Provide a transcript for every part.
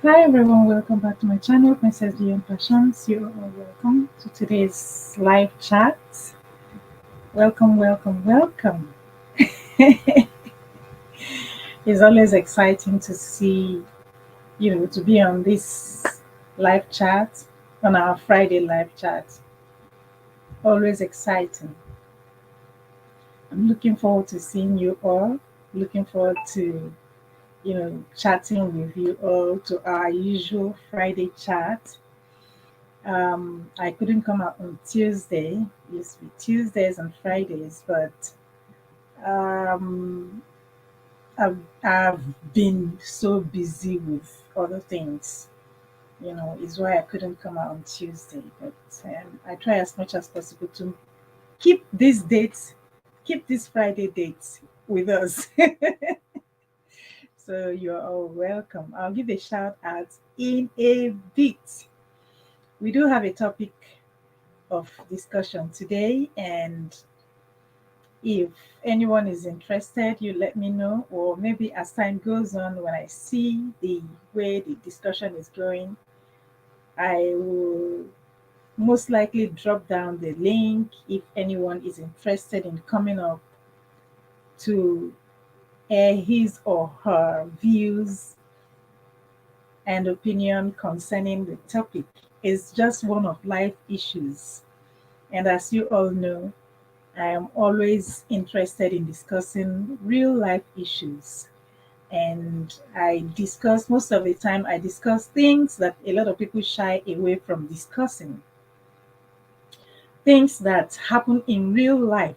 Hi everyone, welcome back to my channel, Princess Beyond Passions. You are all welcome to today's live chat. Welcome, welcome, welcome. It's always exciting to see, to be on this live chat, on our Friday live chat. Always exciting. I'm looking forward to seeing you all. Looking forward to, chatting with you all to our usual Friday chat. I couldn't come out on Tuesday. It used to be Tuesdays and Fridays, but um, I've been so busy with other things. Is why I couldn't come out on Tuesday. But I try as much as possible to keep these dates, keep this Friday dates with us. So you're all welcome. I'll give a shout out in a bit. We do have a topic of discussion today, and if anyone is interested, you let me know, or maybe as time goes on, when I see the way the discussion is going, I will most likely drop down the link if anyone is interested in coming up to air his or her views and opinion concerning the topic. It's just one of life issues. And as you all know, I am always interested in discussing real life issues. And I discuss, most of the time, I discuss things that a lot of people shy away from discussing, things that happen in real life.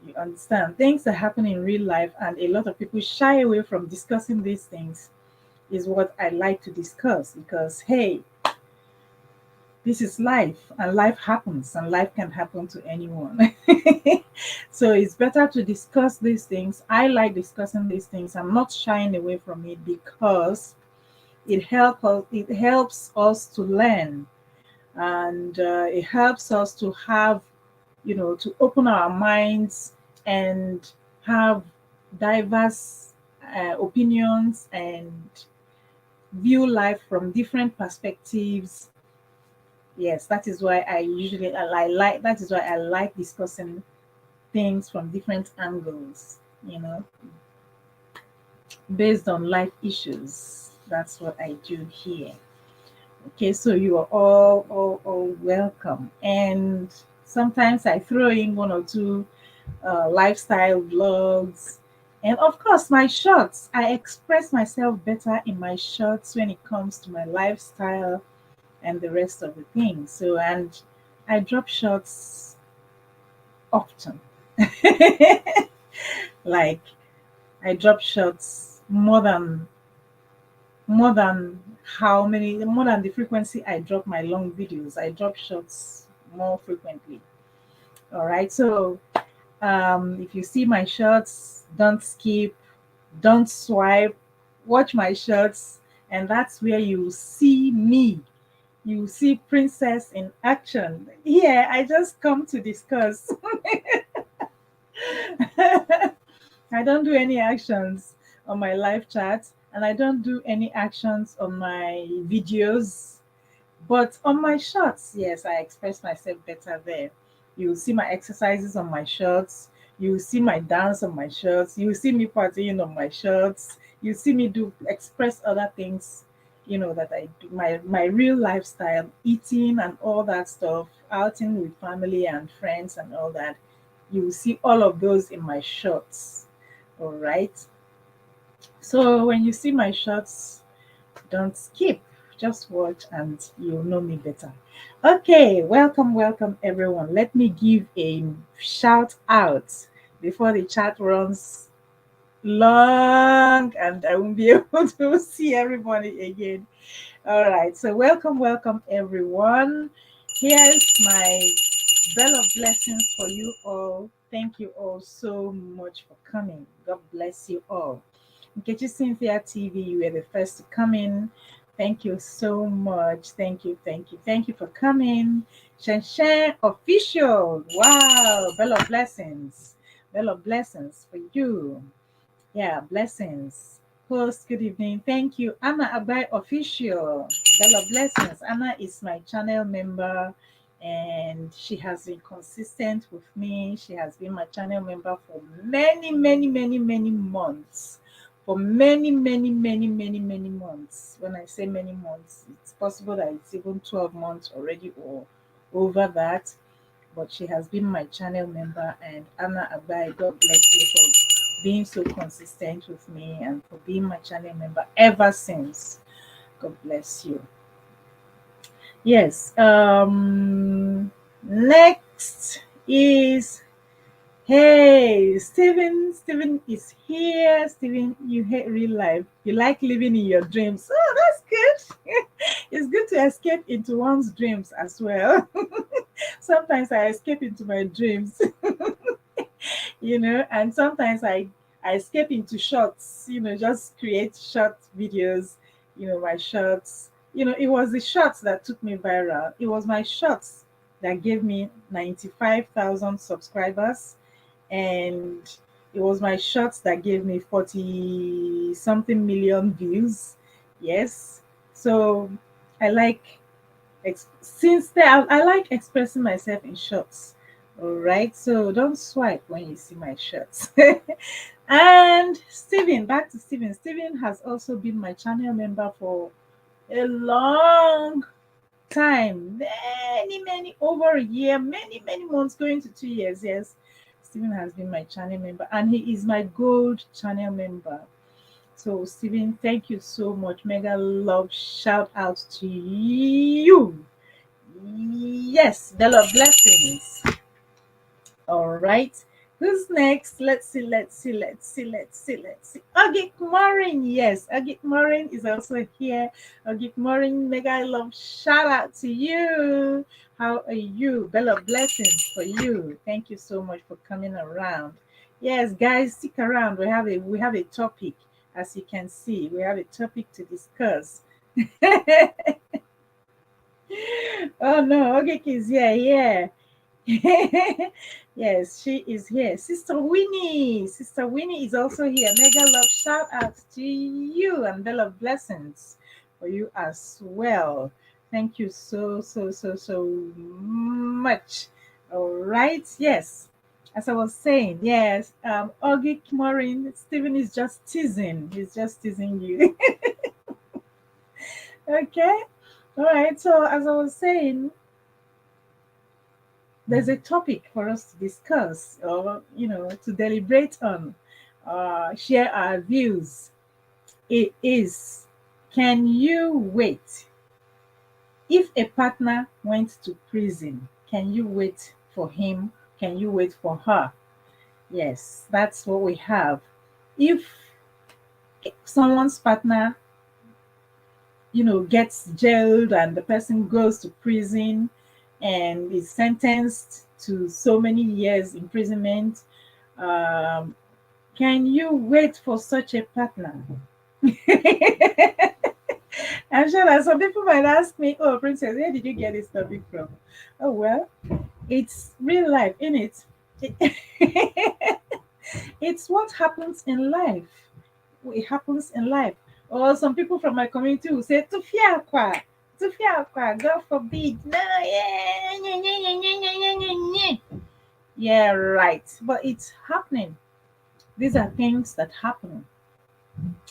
You understand? Things that happen in real life, and a lot of people shy away from discussing these things is what I like to discuss because, hey, this is life, and life happens, and life can happen to anyone. So it's better to discuss these things. I like discussing these things. I'm not shying away from it because it helps us to learn, and it helps us to have, to open our minds and have diverse opinions and view life from different perspectives. Yes, that is why I like that is why I like discussing things from different angles, you know, based on life issues. That's what I do here. Okay, so you are all welcome. And sometimes I throw in one or two lifestyle vlogs. And of course, my shorts. I express myself better in my shorts when it comes to my lifestyle and the rest of the things. So, and I drop shorts often. Like, I drop shorts more than more than the frequency I drop my long videos. I drop shorts more frequently. All right. So if you see my shorts, don't skip, don't swipe, watch my shorts, and that's where you see me. You see Princess in action. Here, I just come to discuss. I don't do any actions on my live chat, and I don't do any actions on my videos. But on my shorts, yes, I express myself better there. You'll see my exercises on my shorts. You'll see my dance on my shorts. You'll see me partying on my shorts. You see me do express other things, that I do. My real lifestyle, eating and all that stuff, outing with family and friends and all that. You will see all of those in my shorts. All right. So when you see my shorts, don't skip. Just watch and you'll know me better. Okay, welcome, welcome everyone. Let me give a shout out before the chat runs long and I won't be able to see everybody again. All right, so welcome, welcome everyone. Here's my bell of blessings for you all. Thank you all so much for coming. God bless you all. Nkechi Cynthia TV, you were the first to come in. Thank you so much. Thank you, thank you, thank you for coming. Shen Shen Official. Wow, bell of blessings. Bell of blessings for you. Yeah, blessings. host. Good evening. Thank you. Anna Abai Official. Bella Blessings. Anna is my channel member and she has been consistent with me. She has been my channel member for many months. For many months. When I say many months, it's possible that it's even 12 months already or over that. But she has been my channel member. And Anna Abai, God bless you for being so consistent with me and for being my channel member ever since. God bless you. Yes. Next is, hey, Steven. Steven is here. Steven, you hate real life. You like living in your dreams. Oh, that's good. It's good to escape into one's dreams as well. Sometimes I escape into my dreams, and sometimes I escape into shorts, just create short videos, my shorts. It was the shorts that took me viral. It was my shorts that gave me 95,000 subscribers, and it was my shorts that gave me 40 something million views. Yes. So I like since then I like expressing myself in shorts. All right, so don't swipe when you see my shirts. And Steven, back to Steven. Steven has also been my channel member for a long time, many over a year, many months, going to 2 years. Yes, Steven has been my channel member, and he is my gold channel member. So, Steven, thank you so much. Mega love shout out to you. Yes, Bella blessings. All right. Who's next? Let's see. Agit Marin. Yes, Agit Marin is also here. Agit Marin, mega love shout out to you. How are you? Bella blessings for you. Thank you so much for coming around. Yes, guys, stick around. We have a topic. As you can see, we have a topic to discuss. Oh no, okay, is here, yeah. Yes, she is here. Sister Winnie. Sister Winnie is also here. Mega love shout out to you and Bella blessings for you as well. Thank you so much. All right. Yes. As I was saying, yes, Augie Morin, Stephen is just teasing. He's just teasing you. Okay. All right. So as I was saying, there's a topic for us to discuss or to deliberate on, share our views. It is, can you wait if a partner went to prison? Can you wait for him? Can you wait for her? Yes, that's what we have. If someone's partner gets jailed and the person goes to prison and is sentenced to so many years imprisonment, um, can you wait for such a partner? I'm sure that some people might ask me, oh, Princess, where did you get this topic from? Oh, well, it's real life, isn't it? It's what happens in life. It happens in life. Or some people from my community will say, Tufia kwa, God forbid. No, yeah, yeah, right. But it's happening. These are things that happen.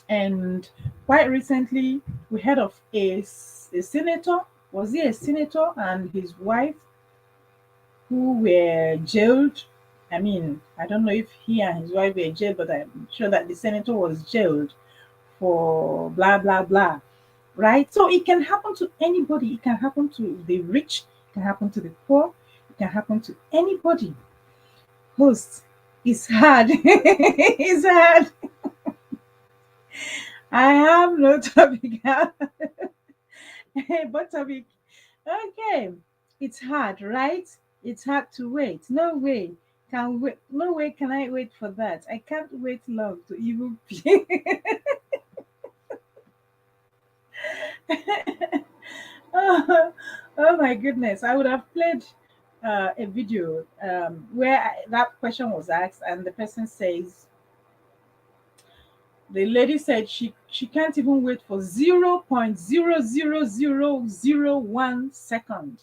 And quite recently, we heard of a senator. Was he a senator and his wife who were jailed? I mean, I don't know if he and his wife were jailed, but I'm sure that the senator was jailed for blah blah blah. Right? So it can happen to anybody. It can happen to the rich, it can happen to the poor, it can happen to anybody. Host, it's hard. It's hard. I have no topic. But topic. Okay. It's hard, right? It's hard to wait. No way. Can wait. No way can I wait for that. I can't wait long to even be. Oh, oh my goodness. I would have played a video where that question was asked, and the person says, The lady said she can't even wait for 0.00001 second.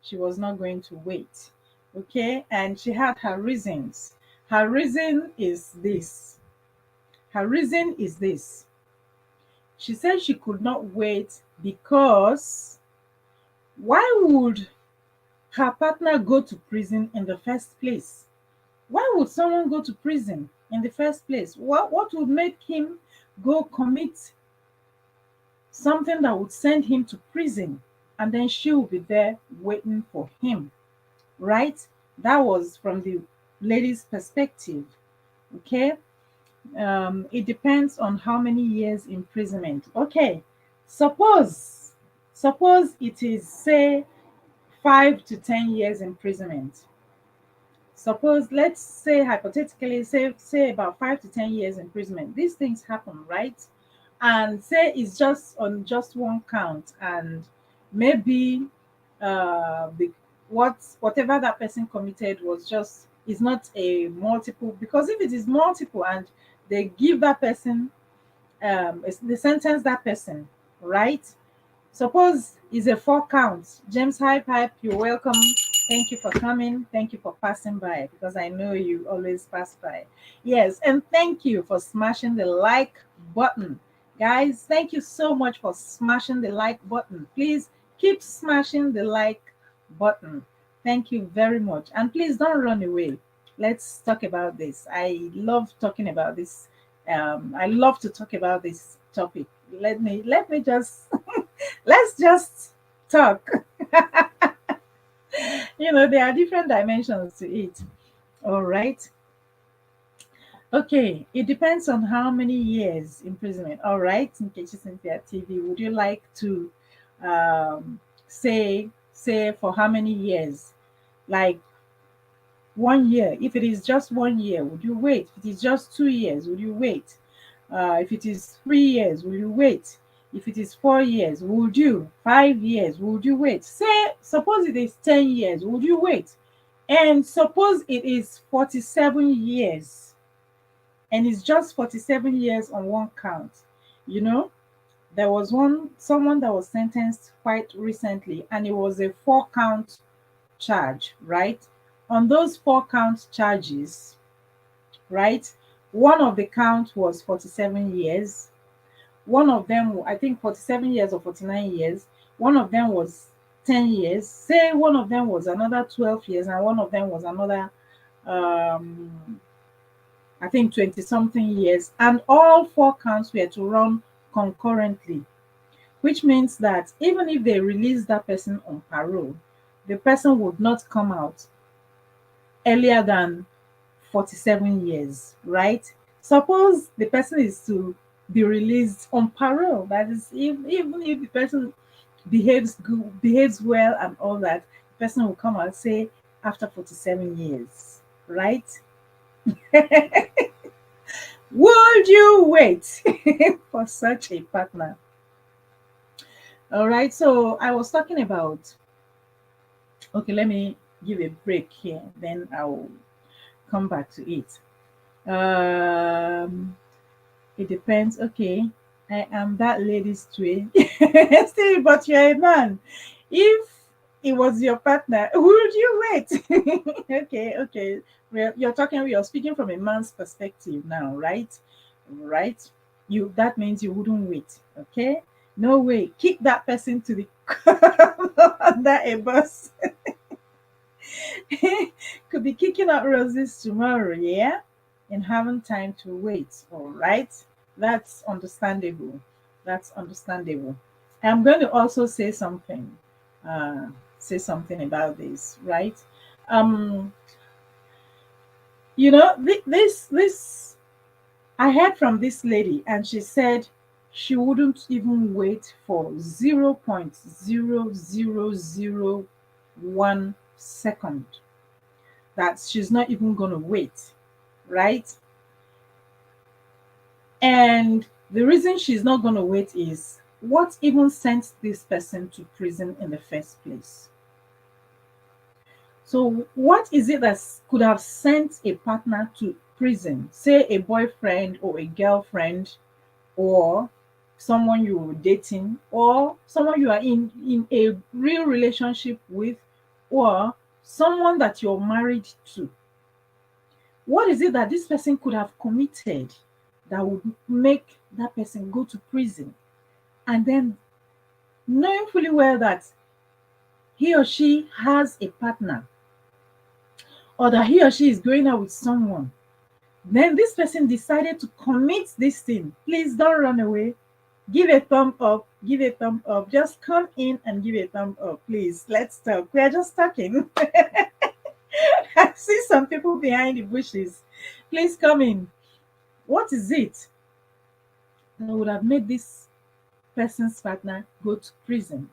She was not going to wait. Okay, and she had her reasons. Her reason is this. Her reason is this. She said she could not wait because why would her partner go to prison in the first place? Why would someone go to prison in the first place? What would make him go commit something that would send him to prison? And then she will be there waiting for him, right? That was from the lady's perspective. Okay. It depends on how many years imprisonment. Okay. Suppose it is, say, 5 to 10 years imprisonment. Suppose, let's say hypothetically, say about 5 to 10 years imprisonment. These things happen, right? And say it's just on just one count, and maybe the whatever that person committed was just is not a multiple, because if it is multiple and they give that person they sentence that person, right? Suppose it's a 4 count. James Hype, you're welcome. Thank you for coming. Thank you for passing by, because I know you always pass by. Yes, and thank you for smashing the like button. Guys, thank you so much for smashing the like button. Please keep smashing the like button. Thank you very much. And please don't run away. Let's talk about this. I love talking about this. I love to talk about this topic. Let me just let's just talk. There are different dimensions to it. All right. Okay. It depends on how many years imprisonment. All right. Nkechi Cynthia TV, would you like to say for how many years? Like 1 year. If it is just 1 year, would you wait? If it is just 2 years, would you wait? If it is 3 years, will you wait? If it is 4 years, would you? 5 years, would you wait? Suppose it is 10 years, would you wait? And suppose it is 47 years, and it's just 47 years on one count. You know, there was someone that was sentenced quite recently, and it was a 4 count charge, right? On those 4 count charges, right? One of the counts was 47 years. One of them, I think 47 years or 49 years. One of them was 10 years. Say one of them was another 12 years, and one of them was another, I think 20 something years. And all 4 counts were to run concurrently, which means that even if they release that person on parole, the person would not come out earlier than 47 years, right? Suppose the person is to be released on parole. That is, even if the person behaves good, behaves well, and all that, the person will come and say after 47 years, right? Would you wait for such a partner? All right. So I was talking about. Okay, let me give a break here. Then I'll come back to it. Um, it depends. Okay, I am that lady's twin. Still, but you're a man. If it was your partner, would you wait? Okay. You're speaking from a man's perspective now, right? Right. That means you wouldn't wait. Okay. No way. Kick that person to the under a bus. Could be kicking out roses tomorrow, yeah? And having time to wait, all right? That's understandable. That's understandable. I'm going to also uh, say something about this, right? Um, this I heard from this lady, and she said she wouldn't even wait for 0.0001 second. That she's not even going to wait, right? And the reason she's not going to wait is what even sent this person to prison in the first place? So, what is it that could have sent a partner to prison? Say a boyfriend or a girlfriend, or someone you're dating, or someone you are in a real relationship with, or someone that you're married to. What is it that this person could have committed that would make that person go to prison? And then knowing fully well that he or she has a partner, or that he or she is going out with someone, then this person decided to commit this thing. Please don't run away. Give a thumb up. Give a thumb up. Just come in and give a thumb up, please. Let's talk. We are just talking. I see some people behind the bushes. Please come in. What is it that would have made this person's partner go to prison,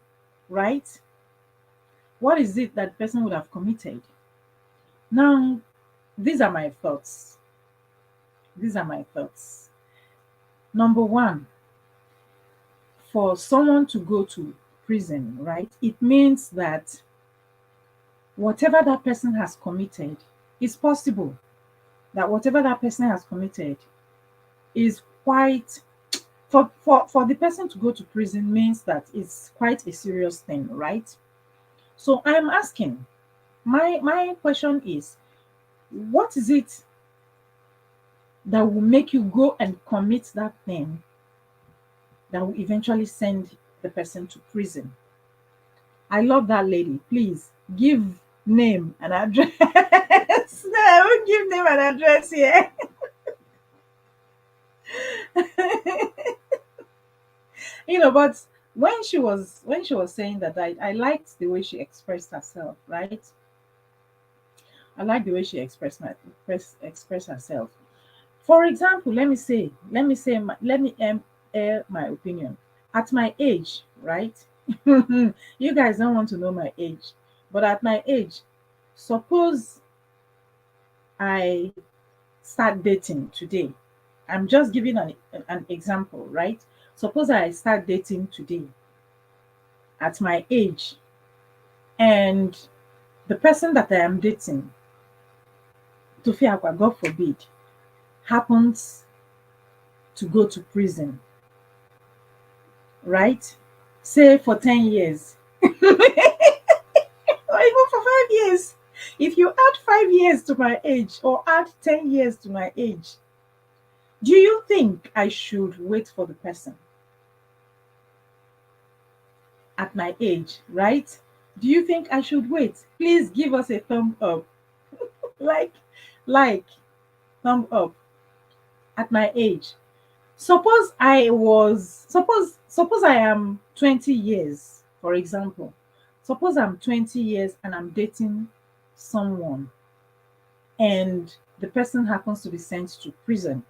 right? What is it that person would have committed? Now, these are my thoughts. These are my thoughts. Number one, for someone to go to prison, right, it means that whatever that person has committed, it's possible that whatever that person has committed is quite, for the person to go to prison means that it's quite a serious thing, right? So I'm asking, my question is, what is it that will make you go and commit that thing that will eventually send the person to prison? I love that lady. Please give name and address. No, I won't give name and address here. But when she was saying that, I liked the way she expressed herself, right? I like the way she express herself. For example, let me air my opinion. At my age, right? You guys don't want to know my age, but at my age, suppose I start dating today. I'm just giving an example, right? Suppose I start dating today at my age, and the person that I am dating, Tofiakwa, God forbid, happens to go to prison, right? Say for 10 years, or even for 5 years. If you add 5 years to my age or add 10 years to my age, do you think I should wait for the person at my age, right? Do you think I should wait? Please give us a thumb up. like, like, thumb up at my age. Suppose I am 20 years, for example. Suppose I'm 20 years and I'm dating someone, and the person happens to be sent to prison.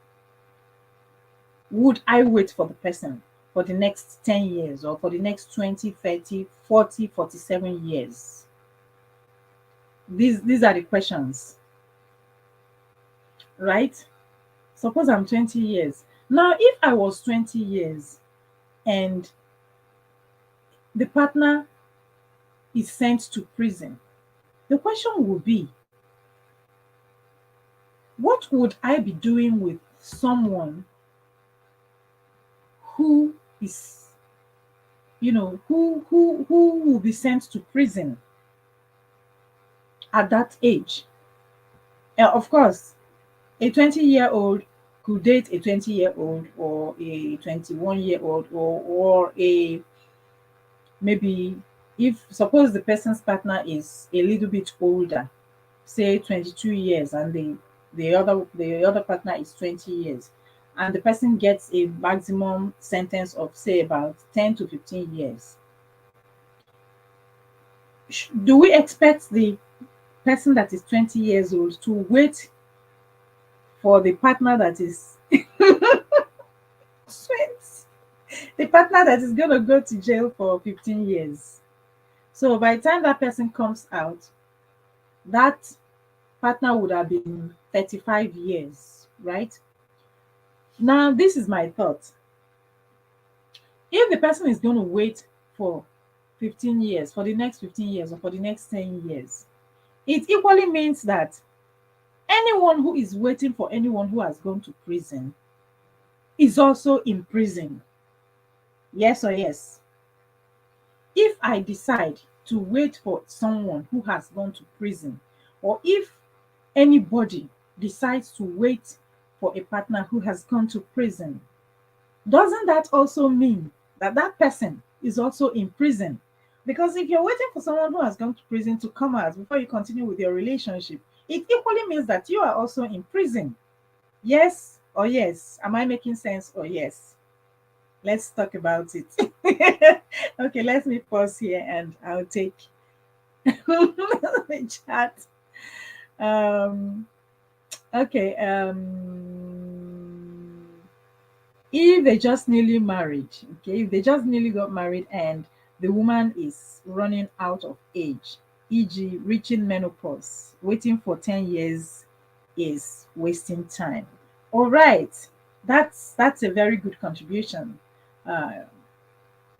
Would I wait for the person for the next 10 years, or for the next 20, 30, 40, 47 years? These are the questions, right? Suppose I'm 20 years. Now, if I was 20 years and the partner is sent to prison, the question will be, what would I be doing with someone who is, who will be sent to prison at that age? Of course, a 20-year-old could date a 20-year-old, or a 21-year-old, or a, maybe, if suppose the person's partner is a little bit older, say 22 years, and the other partner is 20 years, and the person gets a maximum sentence of, say, about 10 to 15 years. Do we expect the person that is 20 years old to wait for the partner that is 20, the partner that is going to go to jail for 15 years? So by the time that person comes out, that partner would have been 35 years, right? Now, this is my thought. If the person is going to wait for 15 years, for the next 15 years, or for the next 10 years, it equally means that anyone who is waiting for anyone who has gone to prison is also in prison. Yes or yes? If I decide to wait for someone who has gone to prison, or if anybody decides to wait for a partner who has gone to prison, doesn't that also mean that that person is also in prison? Because if you're waiting for someone who has gone to prison to come out before you continue with your relationship, it equally means that you are also in prison. Yes or yes? Am I making sense or yes? Let's talk about it. Okay, let me pause here and I'll take the chat. Um, okay. If they just newly married, okay, if they just newly got married and the woman is running out of age, e.g., reaching menopause, waiting for 10 years is wasting time. All right, that's a very good contribution. Uh,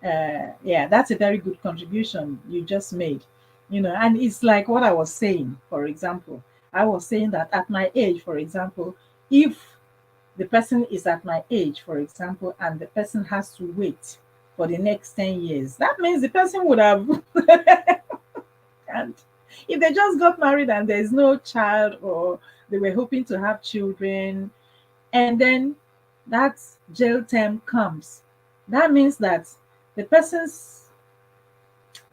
yeah, that's a very good contribution you just made. And it's like what I was saying. For example, I was saying that at my age, for example, if the person is at my age, for example, and the person has to wait for the next 10 years, that means the person would have. And if they just got married and there's no child, or they were hoping to have children, and then that jail term comes, that means that the person's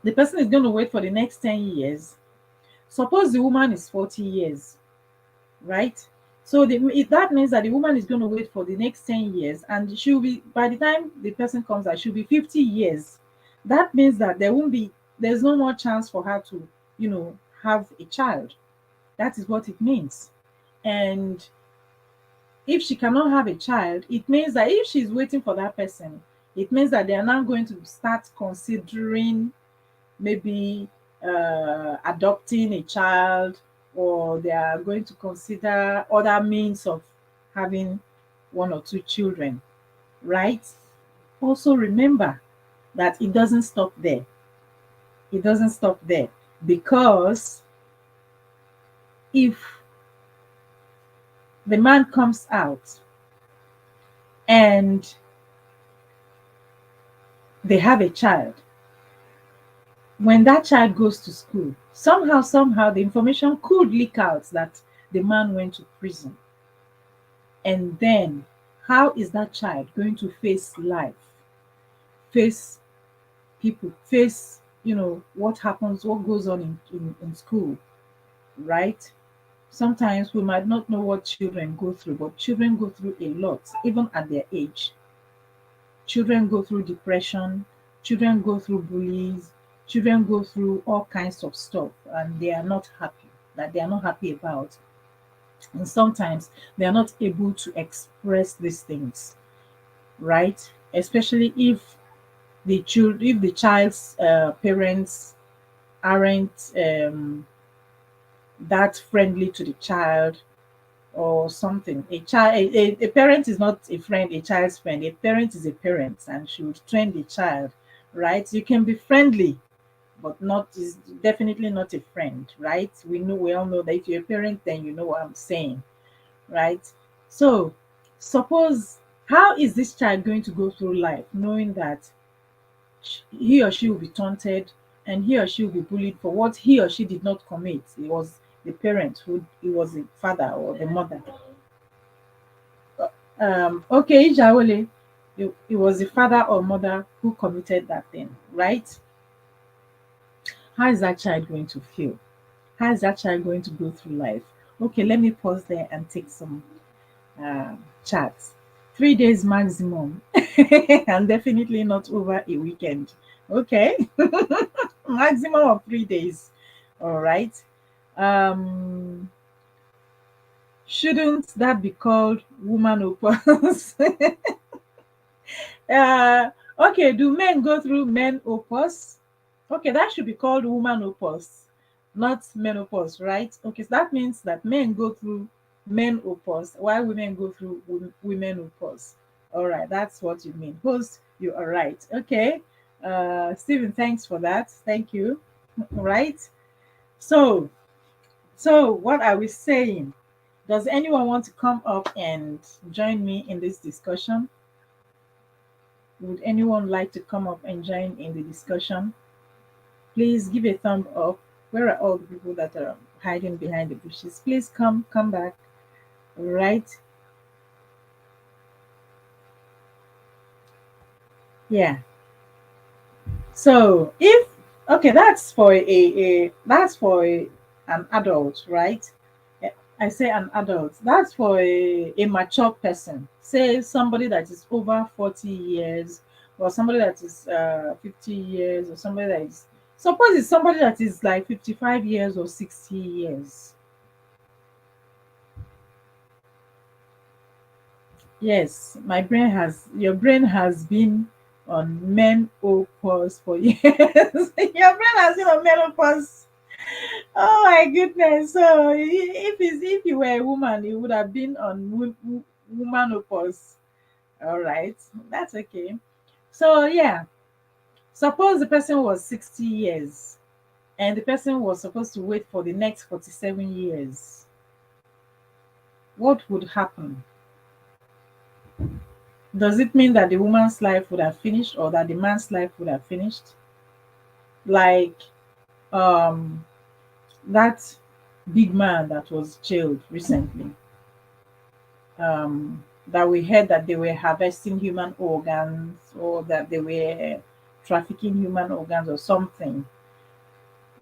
the person is going to wait for the next 10 years. Suppose the woman is 40 years, right? So that means that the woman is going to wait for the next 10 years, and she'll be, by the time the person comes out, she'll be 50 years. That means that there's no more chance for her to, have a child. That is what it means. And if she cannot have a child, it means that if she's waiting for that person, it means that they are now going to start considering maybe adopting a child, or they are going to consider other means of having one or two children, right? Also, remember that it doesn't stop there. It doesn't stop there, because if the man comes out and they have a child, when that child goes to school, somehow the information could leak out that the man went to prison. And then, how is that child going to face life, face people, face, what happens, what goes on in school, right? Sometimes we might not know what children go through, but children go through a lot, even at their age. Children go through depression, children go through bullies, children go through all kinds of stuff, and they are not happy about. And sometimes they are not able to express these things, right? Especially if the child's parents aren't that friendly to the child or something. A parent is not a friend, a child's friend. A parent is a parent and should train the child, right? You can be friendly, but not is definitely not a friend, right? We all know that if you're a parent, then you know what I'm saying, right? So suppose, how is this child going to go through life knowing that he or she will be taunted, and he or she will be bullied for what he or she did not commit? It was the parent who, it was the father or the mother. Okay, Ijawole, it was the father or mother who committed that thing, right? How is that child going to feel? How is that child going to go through life? Okay, let me pause there and take some chats. 3 days maximum, and definitely not over a weekend. Okay, maximum of 3 days. All right. Um, shouldn't that be called woman opus? Okay, do men go through menopause? Okay, that should be called woman opus, not menopause, right? Okay, so that means that men go through menopause while women go through women opus. All right, that's what you mean. Host, you are right. Okay. Stephen, thanks for that. Thank you. Right. So, what are we saying? Does anyone want to come up and join me in this discussion? Would anyone like to come up and join in the discussion? Please give a thumb up. Where are all the people that are hiding behind the bushes? Please come back. Right? Yeah. So if okay, that's for an adult, right? I say an adult. That's for a mature person. Say somebody that is over 40 years, or somebody that is 50 years, or somebody that is, suppose it's somebody that is like 55 years or 60 years. Yes, your brain has been on menopause for years. Your brain has been on menopause. Oh my goodness. So if you were a woman, you would have been on womanopause. All right, that's okay. So yeah, suppose the person was 60 years and the person was supposed to wait for the next 47 years. What would happen? Does it mean that the woman's life would have finished or that the man's life would have finished? Like um that big man that was jailed recently, that we heard that they were harvesting human organs or that they were trafficking human organs or something,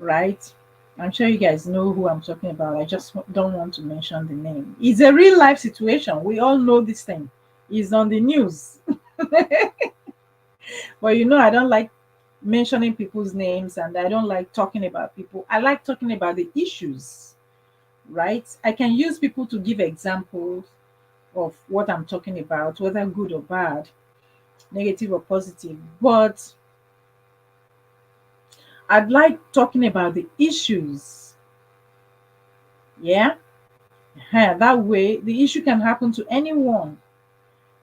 right? I'm sure you guys know who I'm talking about. I just don't want to mention the name. It's a real life situation. We all know this thing. It's on the news. But I don't like mentioning people's names and I don't like talking about people. I like talking about the issues, right? I can use people to give examples of what I'm talking about, whether good or bad, negative or positive. But I'd like talking about the issues. Yeah. That way, the issue can happen to anyone.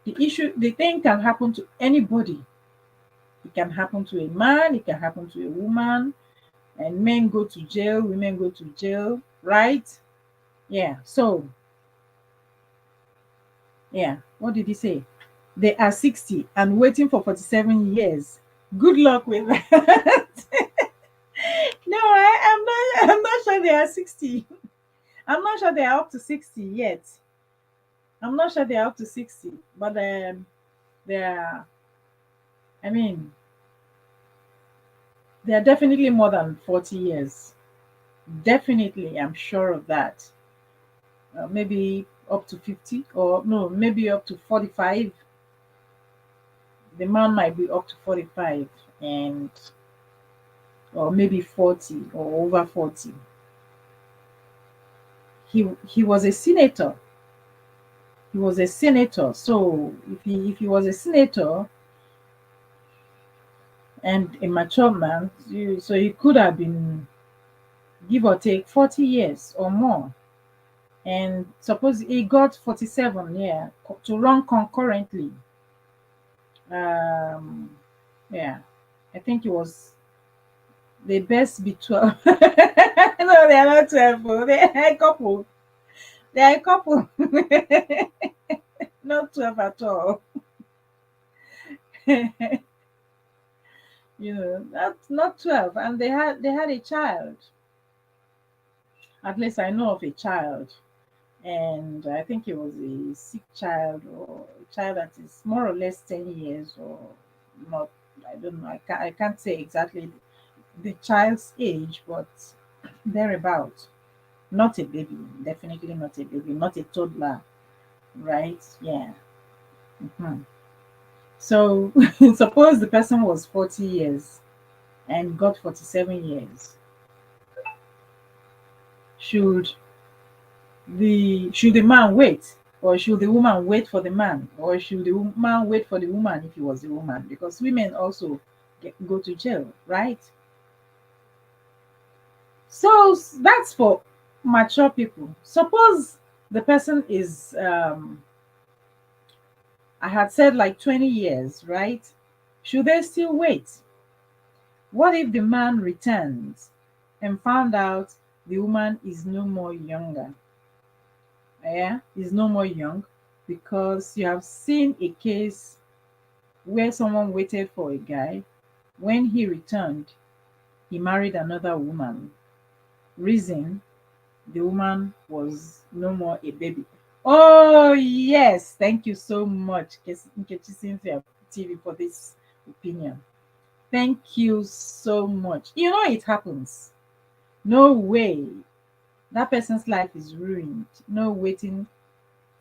The thing can happen to anybody. It can happen to a man, it can happen to a woman, and men go to jail, women go to jail, right? Yeah. So, yeah. What did he say? They are 60 and waiting for 47 years. Good luck with that. No, I'm not sure they are 60. I'm not sure they are up to 60 yet. I'm not sure they are up to 60, but they are, I mean, they are definitely more than 40 years. Definitely, I'm sure of that. Maybe up to 50, or no, maybe up to 45. The man might be up to 45 and or maybe 40 or over 40. He was a senator. He was a senator. So if he was a senator and a mature man, so he could have been, give or take, 40 years or more. And suppose he got 47, yeah, to run concurrently. Um, yeah, I think it was the best be 12. No, they are not 12. They are a couple. They are a couple. Not 12 at all. That's not 12. And they had a child. At least I know of a child. And I think it was a sick child or a child that is more or less 10 years or not. I don't know. I can't say exactly the child's age, but thereabout. Not a baby, definitely not a baby, not a toddler, right? Yeah. Mhm. So suppose the person was 40 years and got 47 years. Should the man wait, or should the woman wait for the man, or should the man wait for the woman if he was the woman? Because women also go to jail, right? So that's for mature people. Suppose the person is I had said like 20 years, right? Should they still wait? What if the man returns and found out the woman is no more younger? Yeah, is no more young, because you have seen a case where someone waited for a guy. When he returned, he married another woman. Reason, the woman was no more a baby. Oh, yes. Thank you so much, Nkechi Cynthia TV, for this opinion. Thank you so much. You know, it happens. No way. That person's life is ruined. No waiting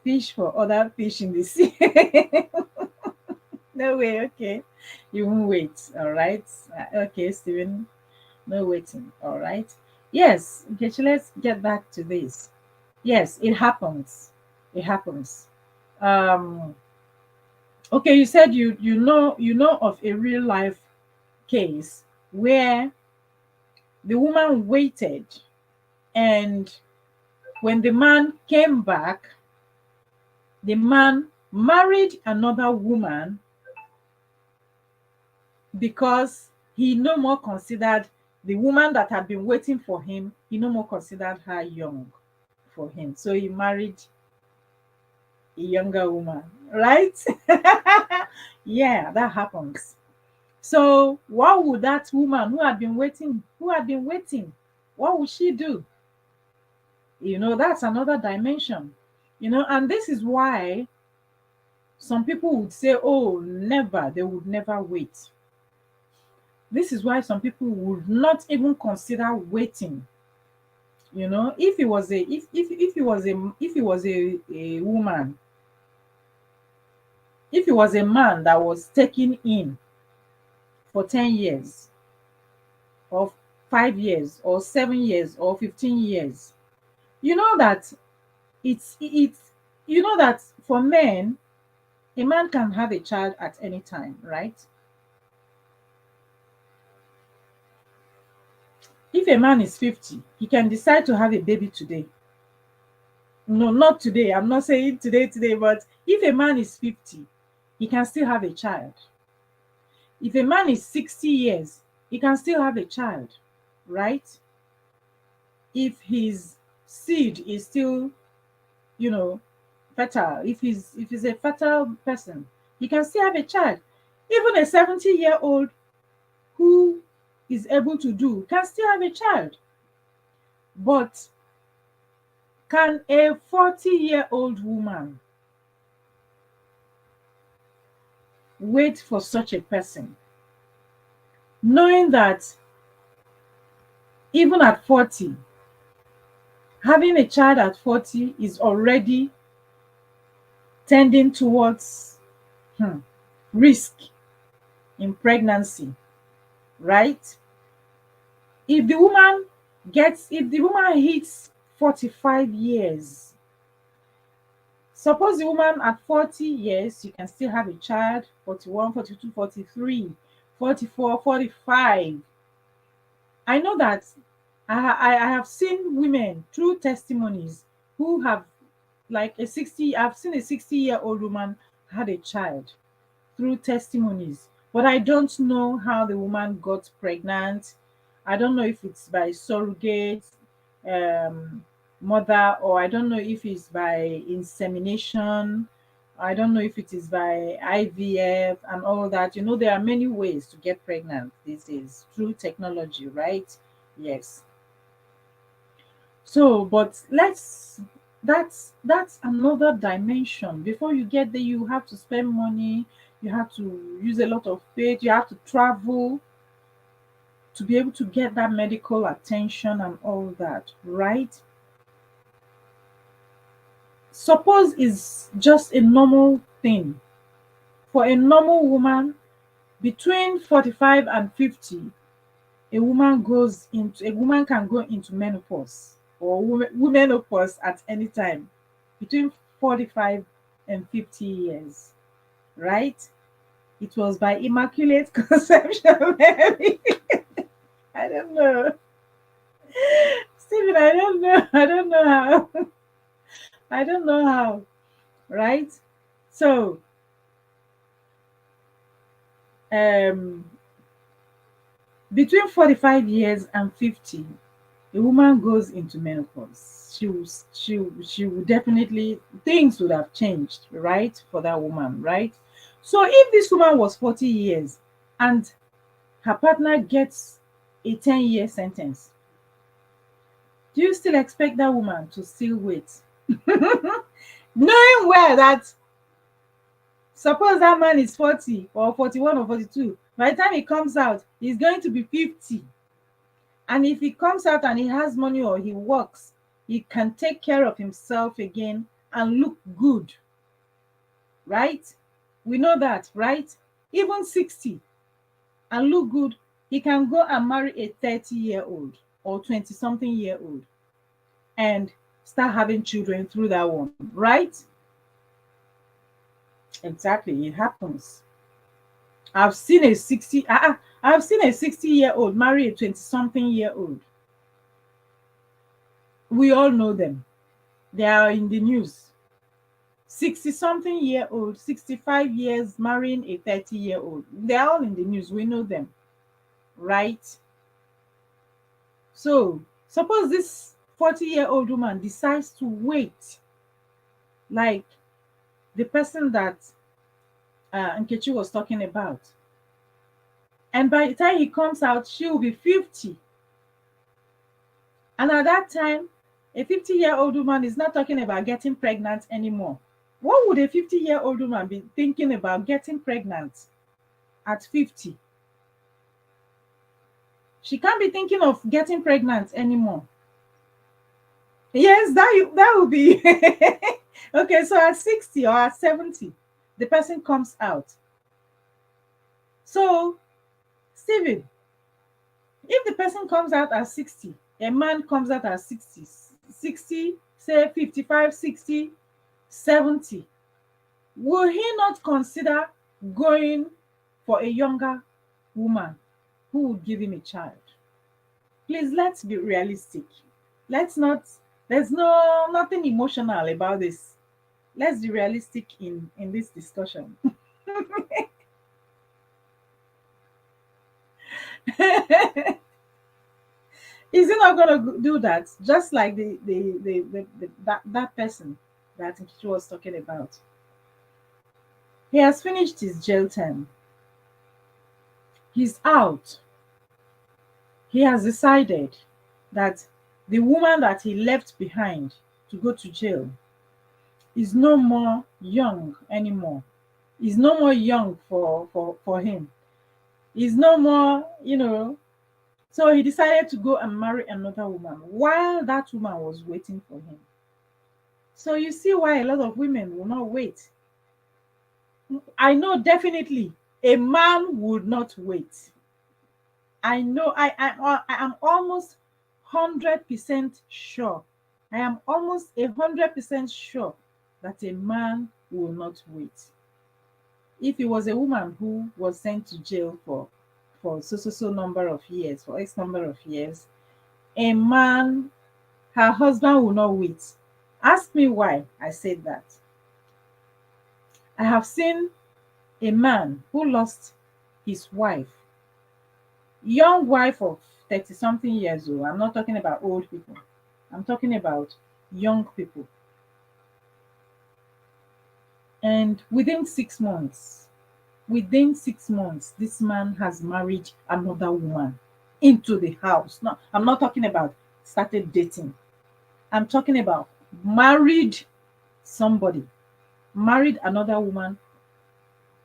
fish for other fish in the sea. No way. Okay. You won't wait. All right. Okay, Steven. No waiting. All right. Yes. Okay, so let's get back to this. Yes, it happens. It happens. Um, okay, you said you know of a real life case where the woman waited, and when the man came back, the man married another woman because he no more considered the woman that had been waiting for him, he no more considered her young for him. So he married a younger woman, right? Yeah, that happens. So what would that woman who had been waiting, what would she do? That's another dimension. And this is why some people would say, oh, never, they would never wait. This is why some people would not even consider waiting. If it was a if it was a woman, if it was a man that was taken in for 10 years, or 5 years, or 7 years, or 15 years, you know that it's that for men, a man can have a child at any time, right? If a man is 50, he can decide to have a baby today. No, not today. I'm not saying today, but if a man is 50, he can still have a child. If a man is 60 years, he can still have a child, right? If his seed is still, you know, fertile, if he's a fertile person, he can still have a child. Even a 70-year-old who is able to do can still have a child. But can a 40-year-old woman wait for such a person, knowing that even at 40, having a child at 40 is already tending towards risk in pregnancy, right? If the woman hits 45 years, suppose the woman at 40 years, you can still have a child, 41, 42, 43, 44, 45. I know that I have seen women through testimonies who have, I've seen a 60-year-old woman had a child through testimonies, but I don't know how the woman got pregnant. I don't know if it's by surrogate um, mother, or I don't know if it's by insemination. I don't know if it is by IVF and all that. There are many ways to get pregnant these days through technology, right? Yes. So, but that's another dimension. Before you get there, you have to spend money, you have to use a lot of faith, you have to travel to be able to get that medical attention and all that, right? Suppose is just a normal thing. For a normal woman, between 45 and 50, a woman can go into menopause, or menopause at any time between 45 and 50 years, right? It was by immaculate conception, maybe. I don't know. Stephen, I don't know. I don't know how. I don't know how, right? So, um, between 45 years and 50, a woman goes into menopause. She will definitely, things would have changed, right, for that woman, right? So if this woman was 40 years and her partner gets a 10-year sentence, do you still expect that woman to still wait? Knowing well that suppose that man is 40 or 41 or 42, by the time he comes out, he's going to be 50. And if he comes out and he has money or he works, he can take care of himself again and look good. Right? We know that, right? Even 60 and look good, he can go and marry a 30-year-old or 20-something-year-old and start having children through that one, right? Exactly, it happens. I've seen a 60-year-old marry a 20-something-year-old. We all know them. They are in the news. 60-something-year-old, 65 years marrying a 30-year-old. They're all in the news. We know them, right? So suppose this 40-year-old woman decides to wait, like the person that Nkechi was talking about. And by the time he comes out, she will be 50. And at that time, a 50-year-old woman is not talking about getting pregnant anymore. What would a 50-year-old woman be thinking about getting pregnant at 50? She can't be thinking of getting pregnant anymore. Yes, that would be okay. So at 60 or at 70, the person comes out. So, Stephen, if the person comes out at 60, a man comes out at 60, say 55, 60, 70, will he not consider going for a younger woman who would give him a child? Please, let's be realistic. Let's not, there's nothing emotional about this. Let's be realistic in this discussion. Is he not going to do that? Just like that person that she was talking about. He has finished his jail term. He's out. He has decided that the woman that he left behind to go to jail is no more young anymore. Is no more young for him. Is no more, So he decided to go and marry another woman while that woman was waiting for him. So you see why a lot of women will not wait. I know definitely a man would not wait. I know I am almost 100% sure. I am almost 100% sure that a man will not wait. If it was a woman who was sent to jail for so number of years, for X number of years, a man, her husband will not wait. Ask me why I said that. I have seen a man who lost his wife, young wife of 30 something years old. I'm not talking about old people, I'm talking about young people. And within 6 months, this man has married another woman into the house. No, I'm not talking about started dating. I'm talking about married somebody, married another woman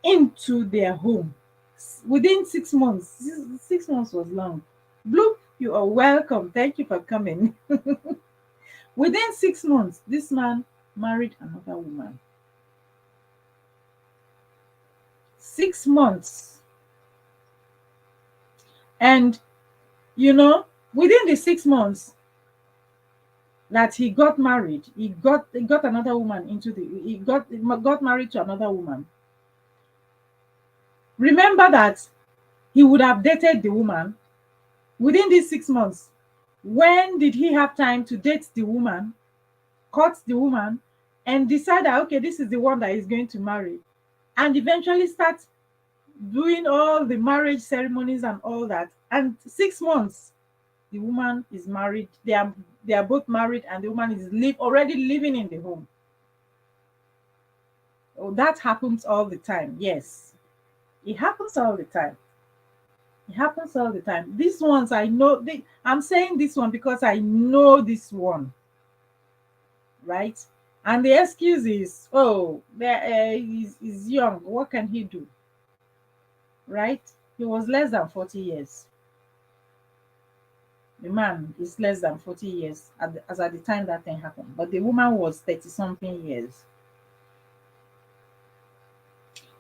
into their home within 6 months. 6 months was long. Bloop, you are welcome. Thank you for coming. Within 6 months, this man married another woman. 6 months. And within the 6 months that he got married, he got another woman he got married to another woman. Remember that he would have dated the woman within these 6 months. When did he have time to date the woman, court the woman, and decide that, okay, this is the one that he's going to marry, and eventually start doing all the marriage ceremonies and all that? And 6 months, the woman is married. They are both married, and the woman is already living in the home. Oh, that happens all the time. Yes, it happens all the time. It happens all the time. These ones I know. I'm saying this one because I know this one, right? And the excuse is, oh, he's young. What can he do, right? He was less than 40 years. The man is less than 40 years as at the time that thing happened. But the woman was 30 something years.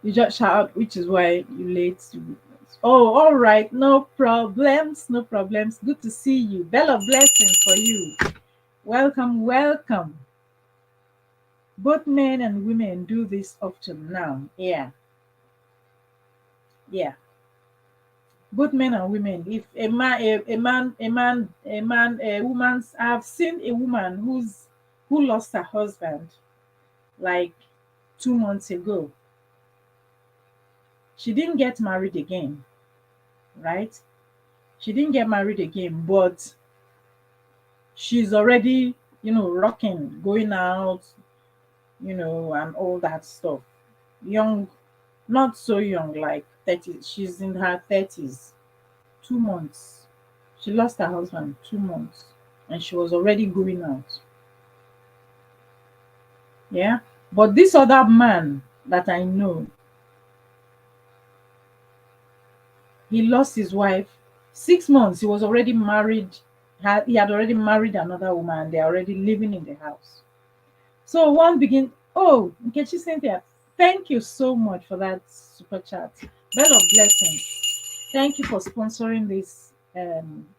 You just shout, which is why you late. Oh, all right. No problems. No problems. Good to see you. Bell of blessings for you. Welcome, welcome. Both men and women do this often now. Yeah, yeah. Both men and women. If a woman's. I've seen a woman who lost her husband like 2 months ago. She didn't get married again, right? She didn't get married again, but she's already, rocking, going out, and all that stuff. Young, not so young, like 30. She's in her 30s. 2 months. She lost her husband 2 months, and she was already going out. Yeah. But this other man that I know, he lost his wife 6 months. He was already married. He had already married another woman. They're already living in the house. So one begin. Oh, Nkechi Cynthia, thank you so much for that super chat. Bell of blessings. Thank you for sponsoring this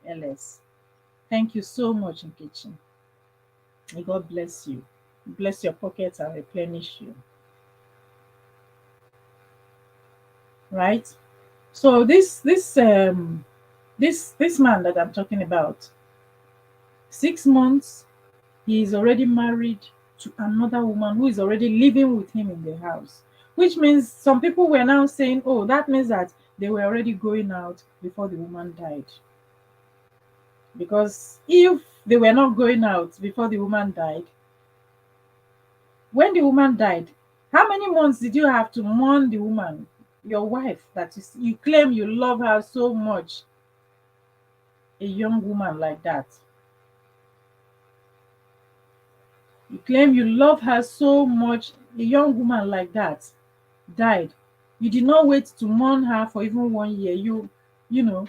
LS. Thank you so much, Nkechi. May God bless you. Bless your pockets and replenish you. Right? So this man that I'm talking about, 6 months, he is already married to another woman who is already living with him in the house. Which means some people were now saying, oh, that means that they were already going out before the woman died. Because if they were not going out before the woman died, when the woman died, how many months did you have to mourn the woman, your wife, that you claim you love her so much? A young woman like that. You claim you love her so much, a young woman like that died. You did not wait to mourn her for even 1 year. You know,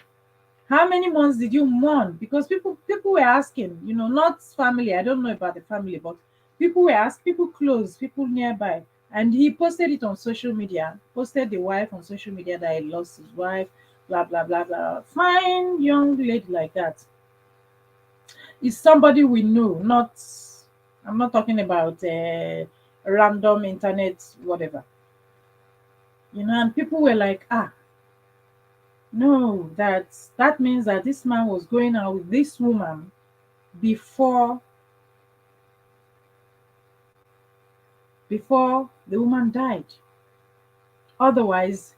how many months did you mourn? Because people were asking, not family. I don't know about the family, but people were asking, people close, people nearby. And he posted it on social media, posted the wife on social media that he lost his wife, blah, blah, blah, blah. Fine young lady like that. Is somebody we know, not, I'm not talking about random internet, whatever. And people were like, no, that means that this man was going out with this woman before the woman died. Otherwise,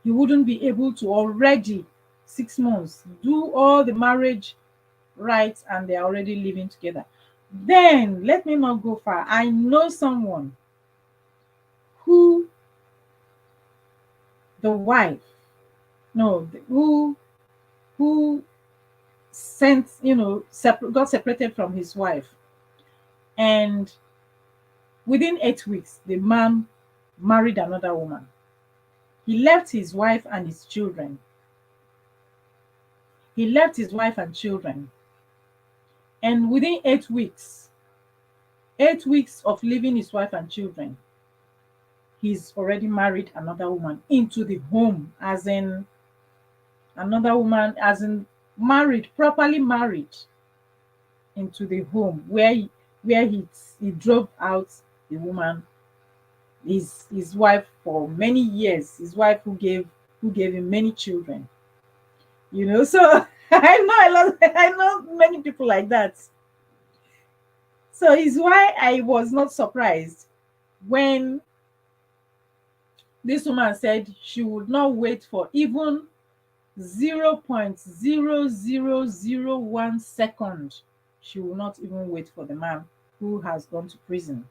he wouldn't be able to already 6 months do all the marriage rights and they're already living together. Then let me not go far. I know someone who the wife, no, who sent, got separated from his wife, and within 8 weeks, the man married another woman. He left his wife and his children. He left his wife and children. And within 8 weeks, 8 weeks of leaving his wife and children, he's already married another woman into the home, as in another woman, as in married, properly married into the home where he drove out the woman, his wife for many years, his wife who gave him many children. So I know many people like that. So it's why I was not surprised when this woman said she would not wait for even 0.0001 second. She will not even wait for the man who has gone to prison.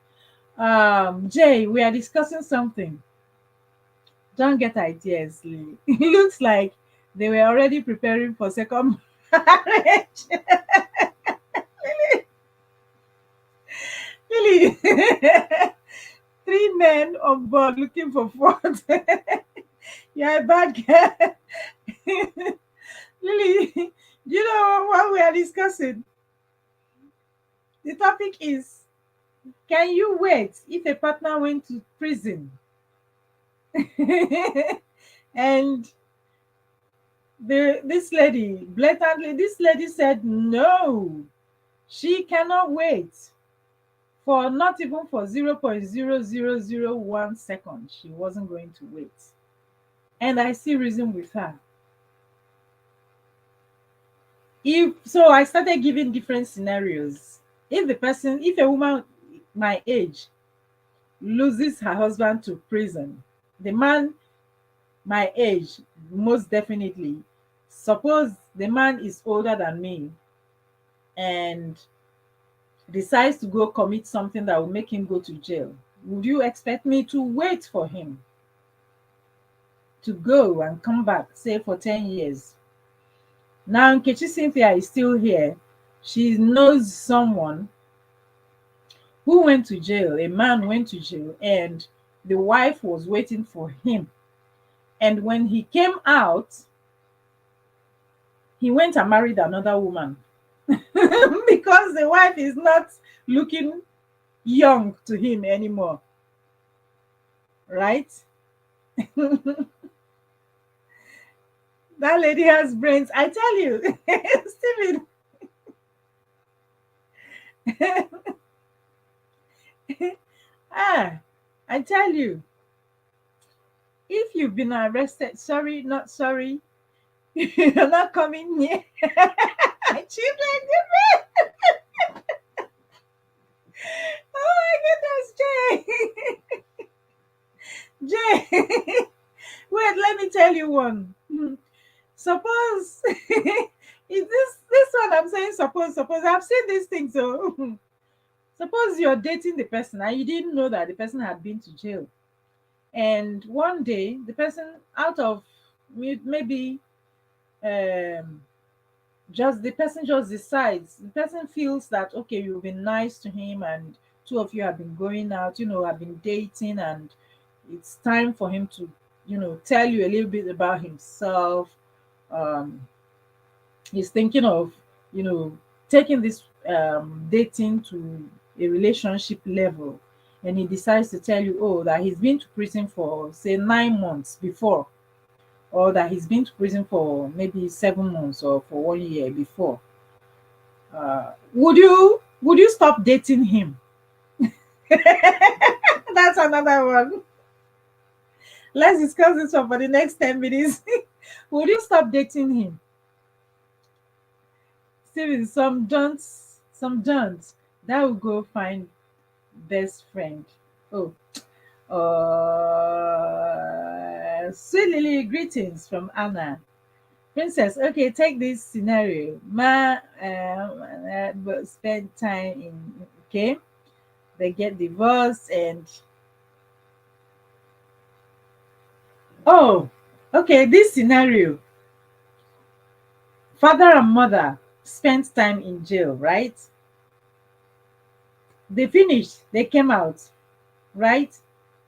Jay, we are discussing something. Don't get ideas, Lee. It looks like they were already preparing for second marriage. Really? Three men on board looking for fourth. You're a bad guy. Lily, do you know what we are discussing? The topic is, can you wait if a partner went to prison? And this lady, blatantly, this lady said no, she cannot wait for not even for 0.0001 seconds. She wasn't going to wait. And I see reason with her. If so, I started giving different scenarios. If a woman my age loses her husband to prison, the man my age, most definitely, suppose the man is older than me and decides to go commit something that will make him go to jail, would you expect me to wait for him to go and come back, say for 10 years? Now Nkechi Cynthia is still here. She knows someone who went to jail. A man went to jail and the wife was waiting for him. And when he came out, he went and married another woman because the wife is not looking young to him anymore. Right? That lady has brains. I tell you, Stephen. Ah, I tell you, if you've been arrested, sorry, not sorry, you're not coming near. Children, oh my goodness, Jay. Jay, wait, let me tell you one. Suppose is this one I'm saying suppose I've seen these things. So suppose you're dating the person and you didn't know that the person had been to jail. And one day the person, out of maybe um just the person just decides, the person feels that okay, you've been nice to him and two of you have been going out, have been dating, and it's time for him to tell you a little bit about himself. um he's thinking of taking this dating to a relationship level, and he decides to tell you, oh, that he's been to prison for say 9 months before, or that he's been to prison for maybe 7 months or for 1 year before. Would you stop dating him? That's another one. Let's discuss this one for the next 10 minutes. Would you stop dating him? Steven, some don't that will go find best friend. Oh, sweet Lily, greetings from Anna. Princess, okay, take this scenario. Will spend time in, okay, they get divorced and, oh, okay, this scenario, father and mother spent time in jail, right? They finished, they came out, right?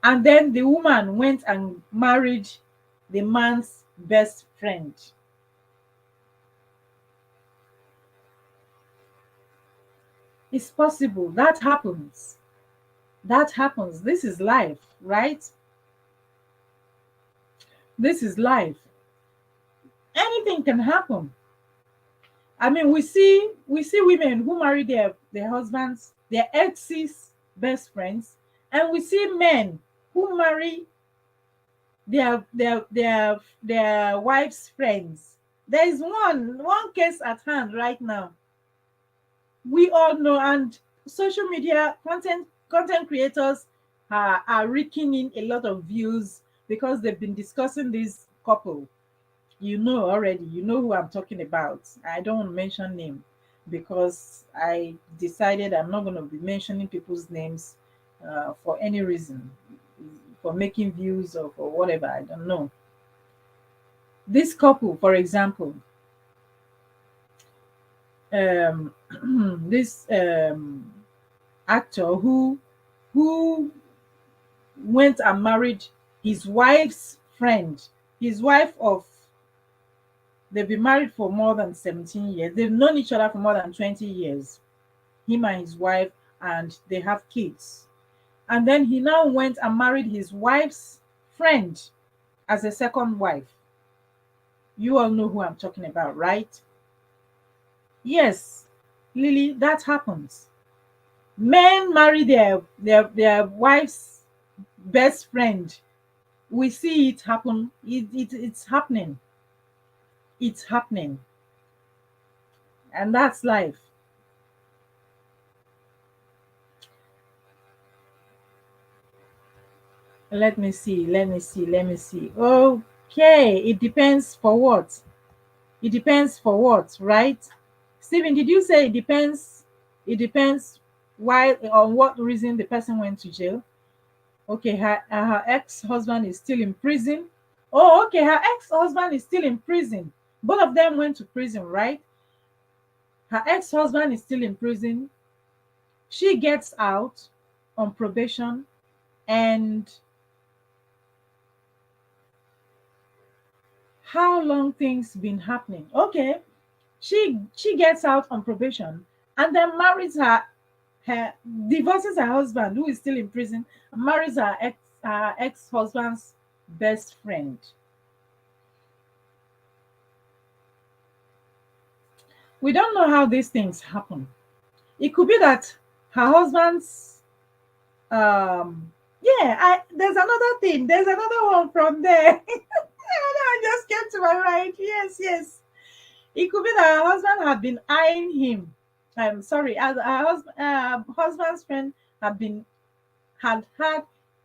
And then the woman went and married the man's best friend. It's possible. That happens. That happens. This is life, right? This is life. Anything can happen. I mean, we see women who marry their husbands, their exes, best friends, and we see men who marry their wives' friends. There is one case at hand right now. We all know, and social media content creators are raking in a lot of views because they've been discussing this couple. You know already, you know who I'm talking about. I don't want to mention name because I decided I'm not going to be mentioning people's names for any reason, for making views or whatever. I don't know. This couple, for example, um, this actor who went and married his wife's friend, his wife of they've been married for more than 17 years. They've known each other for more than 20 years, him and his wife, and they have kids. And then he now went and married his wife's friend as a second wife. You all know who I'm talking about, right? Yes, Lily, that happens. Men marry their wife's best friend. We see it happen. It's happening. It's happening. And that's life. Let me see. Okay, it depends for what? It depends for what, right? Stephen, did you say it depends? It depends why, on what reason the person went to jail. Okay, her ex-husband is still in prison. Oh, okay, her ex-husband is still in prison. Both of them went to prison, right? Her ex-husband is still in prison. She gets out on probation, and how long things been happening? Okay, she gets out on probation and then marries her divorces her husband who is still in prison, and marries her ex-husband's best friend. We don't know how these things happen. It could be that her husband's yeah, I there's another thing. There's another one from there. Another one just came to my mind. Yes, yes. It could be that her husband had been eyeing him. I'm sorry, as her husband's friend had been had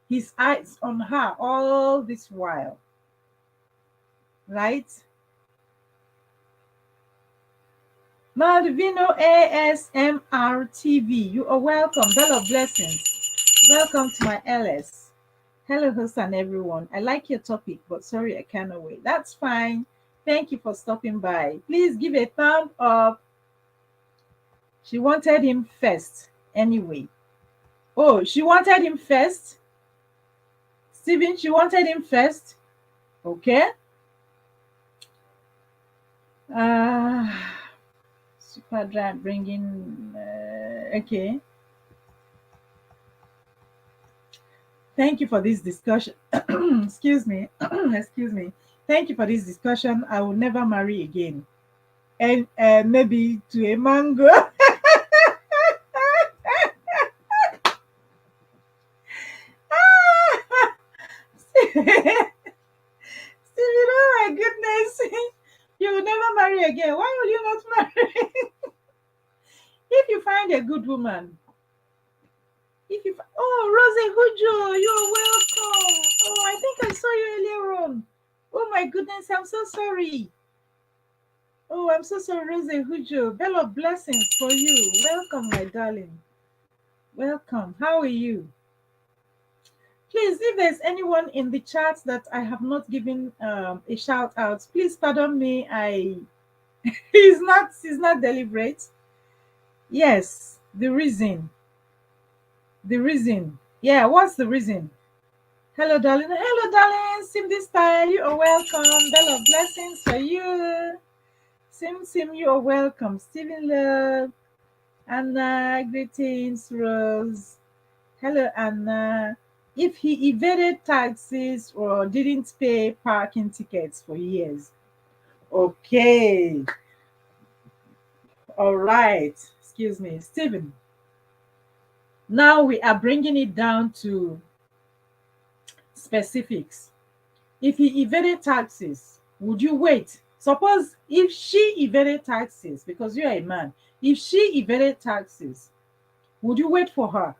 his eyes on her all this while, right? Maldivino ASMR TV, you are welcome. Bell of blessings. Welcome to my LS. Hello, host and everyone. I like your topic, but sorry, I cannot wait. That's fine. Thank you for stopping by. Please give a thumb up. She wanted him first. Anyway. Oh, she wanted him first. Stephen, she wanted him first. Okay. Super dry bringing. Okay. Thank you for this discussion. Excuse me. Excuse me. Thank you for this discussion. I will never marry again. And maybe to a mango. Stephen, oh my goodness. You will never marry again. Why will you not marry? If you find a good woman, oh, Rosie Hujo, you're welcome. Oh, I think I saw you earlier on. Oh my goodness, I'm so sorry. Oh, I'm so sorry, Rosie Hujo. Bell of blessings for you. Welcome, my darling. Welcome. How are you? Please, if there's anyone in the chat that I have not given a shout out, please pardon me. It's not deliberate. Yes, the reason. The reason. Yeah, what's the reason? Hello, darling. Hello, darling. Simdi Style, you are welcome. Bell of blessings for you. Sim, you are welcome. Stephen Love. Anna, greetings, Rose. Hello, Anna. If he evaded taxes or didn't pay parking tickets for years. Okay. All right. Excuse me. Stephen. Now we are bringing it down to specifics. If he evaded taxes, would you wait? Suppose if she evaded taxes, because you're a man, if she evaded taxes, would you wait for her?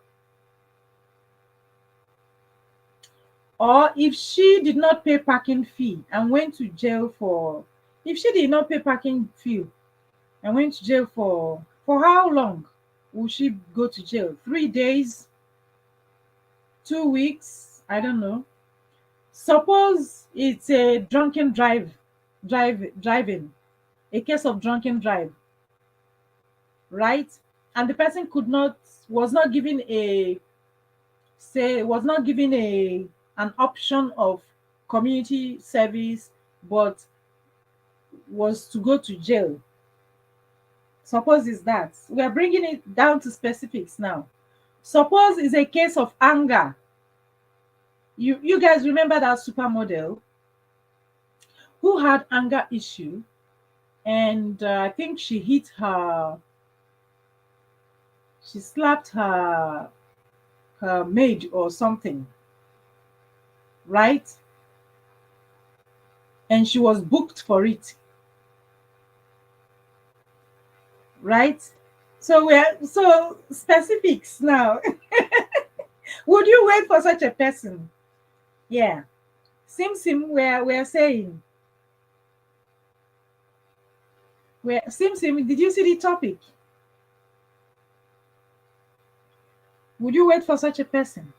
Or if she did not pay parking fee and went to jail for, if she did not pay parking fee and went to jail for how long will she go to jail? 3 days? 2 weeks, I don't know. Suppose it's a driving, a case of drunken drive, right? And the person could not was not given a say was not given a an option of community service, but was to go to jail. Suppose is that we are bringing it down to specifics now. Suppose is a case of anger. You guys remember that supermodel who had anger issue, and I think she slapped her maid or something, right? And she was booked for it, right? So specifics now. Would you wait for such a person? Yeah. Sim, we're saying. Sim, did you see the topic? Would you wait for such a person?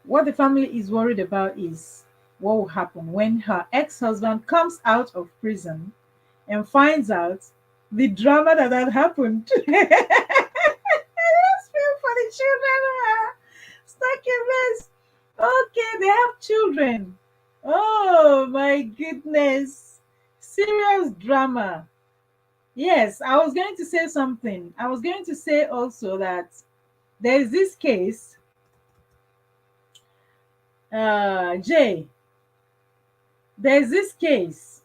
What the family is worried about is what will happen when her ex-husband comes out of prison and finds out the drama that had happened. Let's feel for the children. Stuck in mess. Okay, they have children. Oh my goodness. Serious drama. Yes, I was going to say something. I was going to say also that there's this case, Jay, there's this case,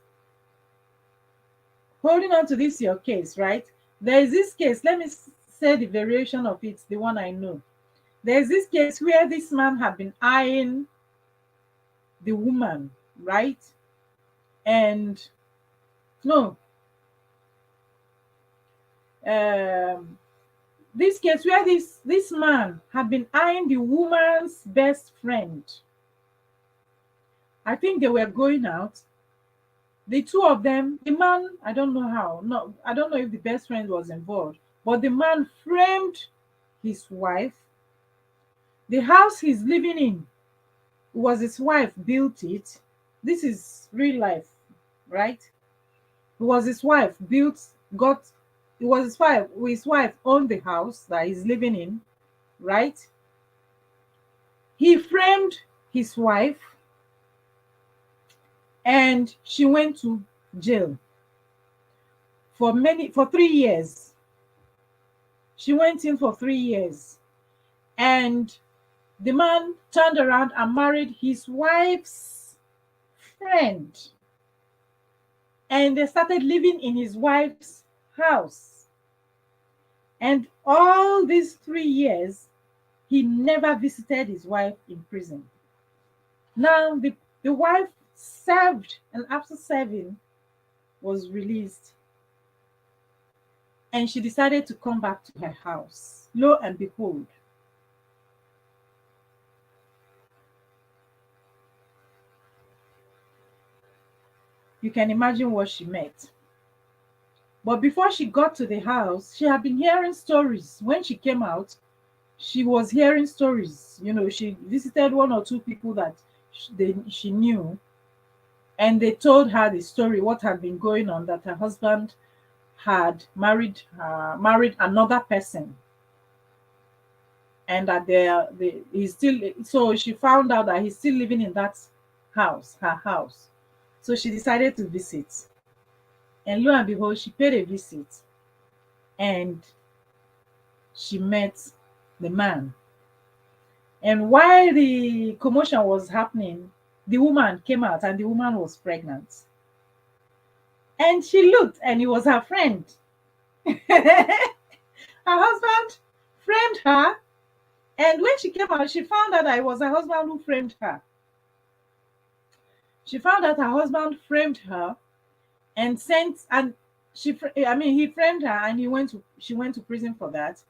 holding on to this your case, right? There's this case, let me say the variation of it, the one I know. There's this case where this man had been eyeing the woman, right? And no, this case where this man had been eyeing the woman's best friend. I think they were going out. The two of them, the man, I don't know how, no, I don't know if the best friend was involved, but the man framed his wife. The house he's living in was his wife built it. This is real life, right? It was his wife built, got, it was his wife owned the house that he's living in, right? He framed his wife and she went to jail for 3 years. She went in for 3 years. And the man turned around and married his wife's friend. And they started living in his wife's house. And all these 3 years, he never visited his wife in prison. Now, the wife served, and after serving, was released. And she decided to come back to her house. Lo and behold, you can imagine what she met. But before she got to the house, she had been hearing stories. When she came out, she was hearing stories. You know, she visited one or two people that she knew, and they told her the story, what had been going on, that her husband had married another person, and that he's still, so she found out that he's still living in that house, her house. So she decided to visit. And lo and behold, she paid a visit and she met the man. And while the commotion was happening, the woman came out and the woman was pregnant. And she looked and it was her friend. Her husband framed her. And when she came out, she found out that it was her husband who framed her. She found out her husband framed her and he framed her and she went to prison for that.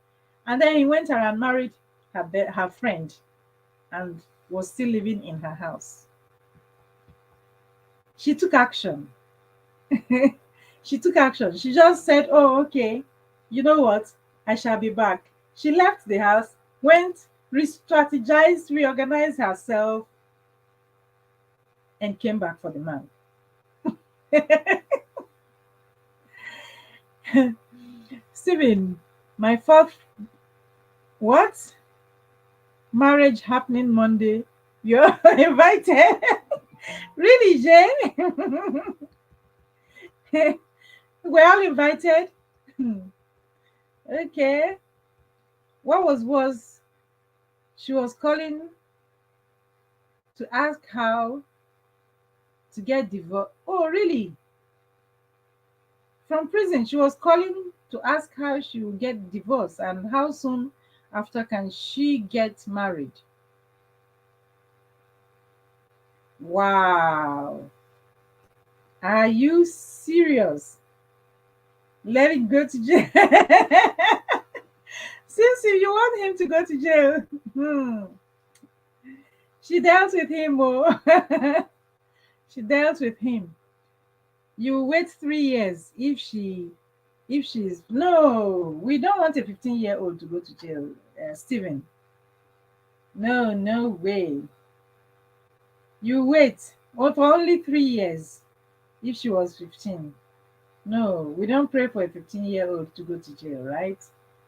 And then he went around and married her friend and was still living in her house. She took action. She took action. She just said, oh, okay, you know what? I shall be back. She left the house, went, re-strategized, reorganized herself, and came back for the man. Stephen, my fourth, what? Marriage happening Monday. You're invited. Really, Jane? We're all invited. Okay. What was she was calling to ask how to get divorced. Oh, really? From prison, she was calling to ask how she will get divorced and how soon after can she get married. Wow. Are you serious? Let it go to jail. Since if you want him to go to jail, she dealt with him. Oh, she dealt with him. You wait 3 years if she's no. We don't want a 15-year-old to go to jail, Stephen. No, no way. You wait for only 3 years if she was 15. No, we don't pray for a 15-year-old to go to jail, right?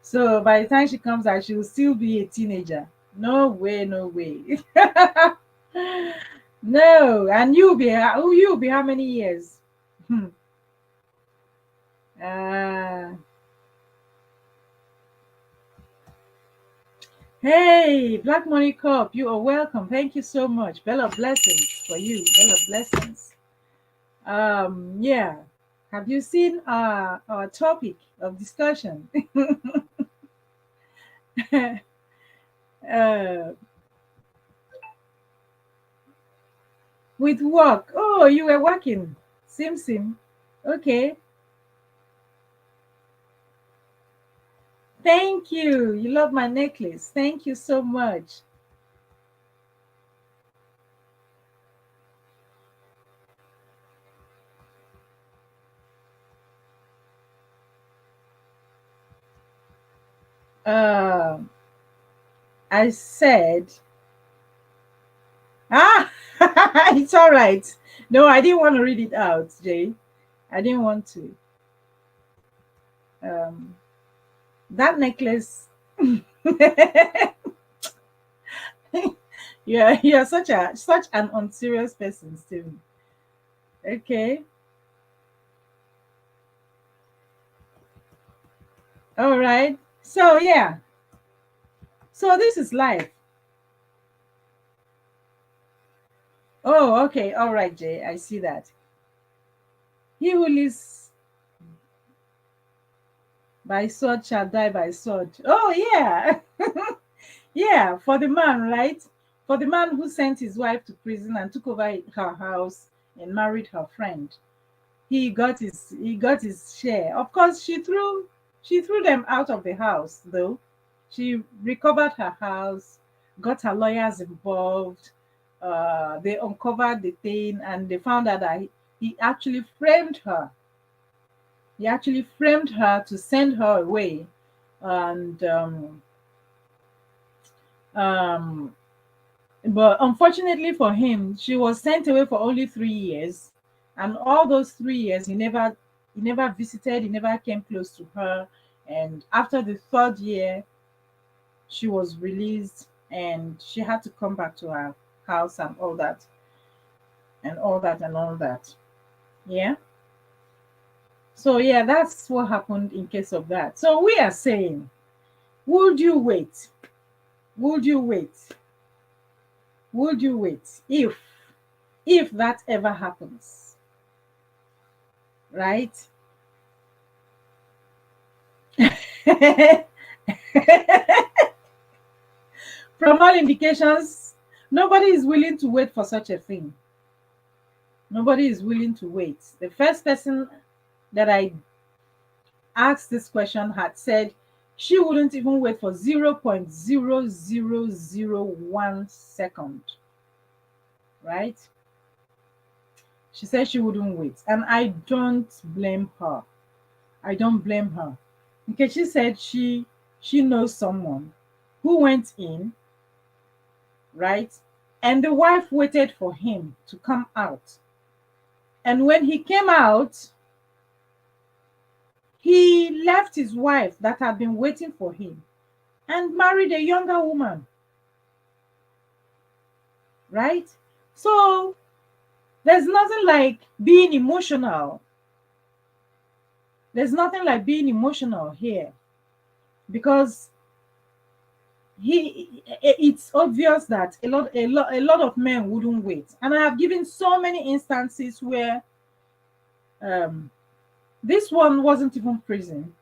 So by the time she comes out, she will still be a teenager. No way, no way. No, and you'll be how many years? uh, hey, Black Money Cup, you are welcome. Thank you so much. Bell of blessings for you. Bell of blessings. Yeah. Have you seen our topic of discussion? uh, with work. Oh, you were working. Sim sim. Okay. Thank you. You love my necklace. Thank you so much. Uh, I said, ah, it's all right. No, I didn't want to read it out, Jay. I didn't want to. Um, that necklace. Yeah, you're such an unserious person, Stephen. Okay. All right. So yeah. So this is life. Oh, okay. All right, Jay. I see that. He who lives by sword shall die by sword. Oh yeah. Yeah, for the man, right? For the man who sent his wife to prison and took over her house and married her friend. He got his share. Of course, she threw them out of the house though. She recovered her house, got her lawyers involved. They uncovered the thing and they found out that he actually framed her. He actually framed her to send her away. And um, but unfortunately for him, she was sent away for only 3 years, and all those 3 years he never visited, he never came close to her. And after the third year, she was released, and she had to come back to her house and all that and all that and all that. Yeah. So yeah, that's what happened in case of that. So we are saying, would you wait? Would you wait? Would you wait if that ever happens, right? From all indications, nobody is willing to wait for such a thing. Nobody is willing to wait. The first person that I asked this question had said she wouldn't even wait for 0.0001 second, right? She said she wouldn't wait. And I don't blame her. I don't blame her. Okay, she said she knows someone who went in, right? And the wife waited for him to come out. And when he came out, he left his wife that had been waiting for him and married a younger woman, right? So there's nothing like being emotional. There's nothing like being emotional here, because it's obvious that a lot of men wouldn't wait. And I have given so many instances where um this one wasn't even prison.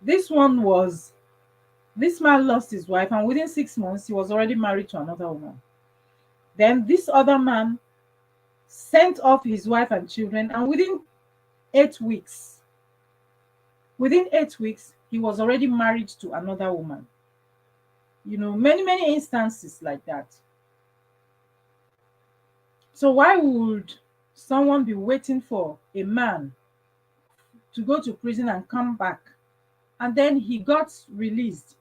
This one was, this man lost his wife, and within 6 months he was already married to another woman. Then this other man sent off his wife and children, and 8 weeks within 8 weeks he was already married to another woman. Many instances like that. So why would someone be waiting for a man to go to prison and come back? And then he got released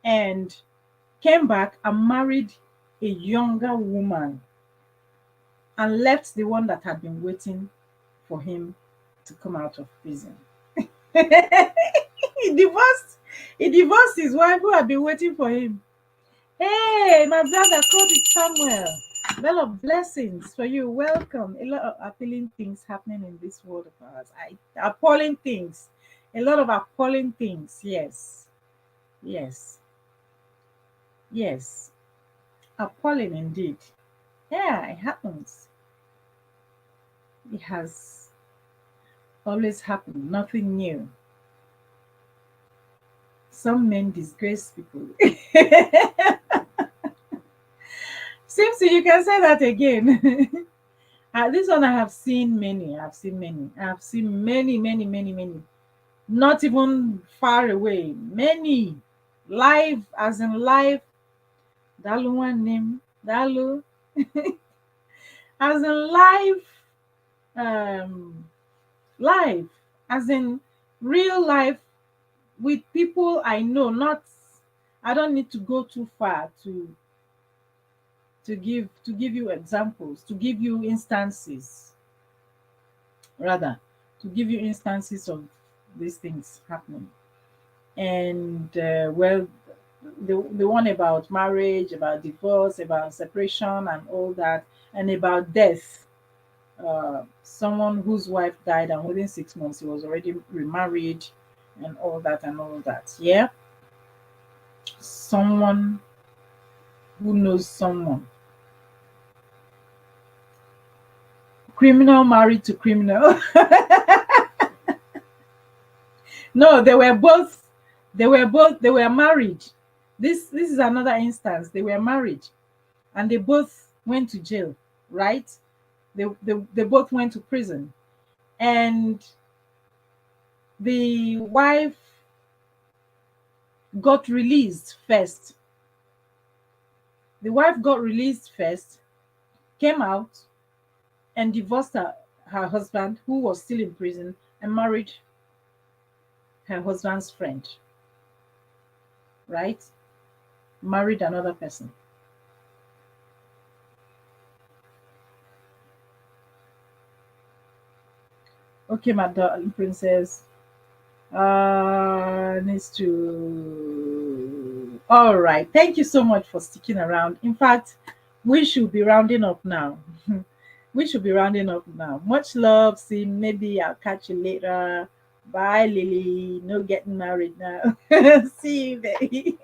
and came back and married a younger woman and left the one that had been waiting for him to come out of prison. he divorced he divorced his wife who had been waiting for him. Hey, my brother, called it Samuel. A lot of blessings for you. Welcome. A lot of appealing things happening in this world of ours. Appalling things. A lot of appalling things. Yes. Yes. Yes. Appalling indeed. Yeah, it happens. It has always happened. Nothing new. Some men disgrace people. Seems you can say that again. This one I have seen many. I've seen many. I've seen many, many, many, many. Not even far away. Many. Live, as in live. Dalu one name. Dalu. As in live. Um, live. As in real life with people I know. I don't need to go too far to give you examples, to give you instances, rather, to give you instances of these things happening. And well, the one about marriage, about divorce, about separation and all that, and about death. Someone whose wife died, and within 6 months he was already remarried, and all that and all that. Yeah, someone who knows someone. Criminal married to criminal. No, they were married. This is another instance. They were married and they both went to jail, right? They both went to prison. And the wife got released first. The wife got released first, came out, and divorced her husband, who was still in prison, and married her husband's friend, right? Married another person. Okay, my darling princess. Needs to. All right. Thank you so much for sticking around. In fact, we should be rounding up now. We should be rounding up now. Much love. See, maybe I'll catch you later. Bye, Lily. No getting married now. See you, baby.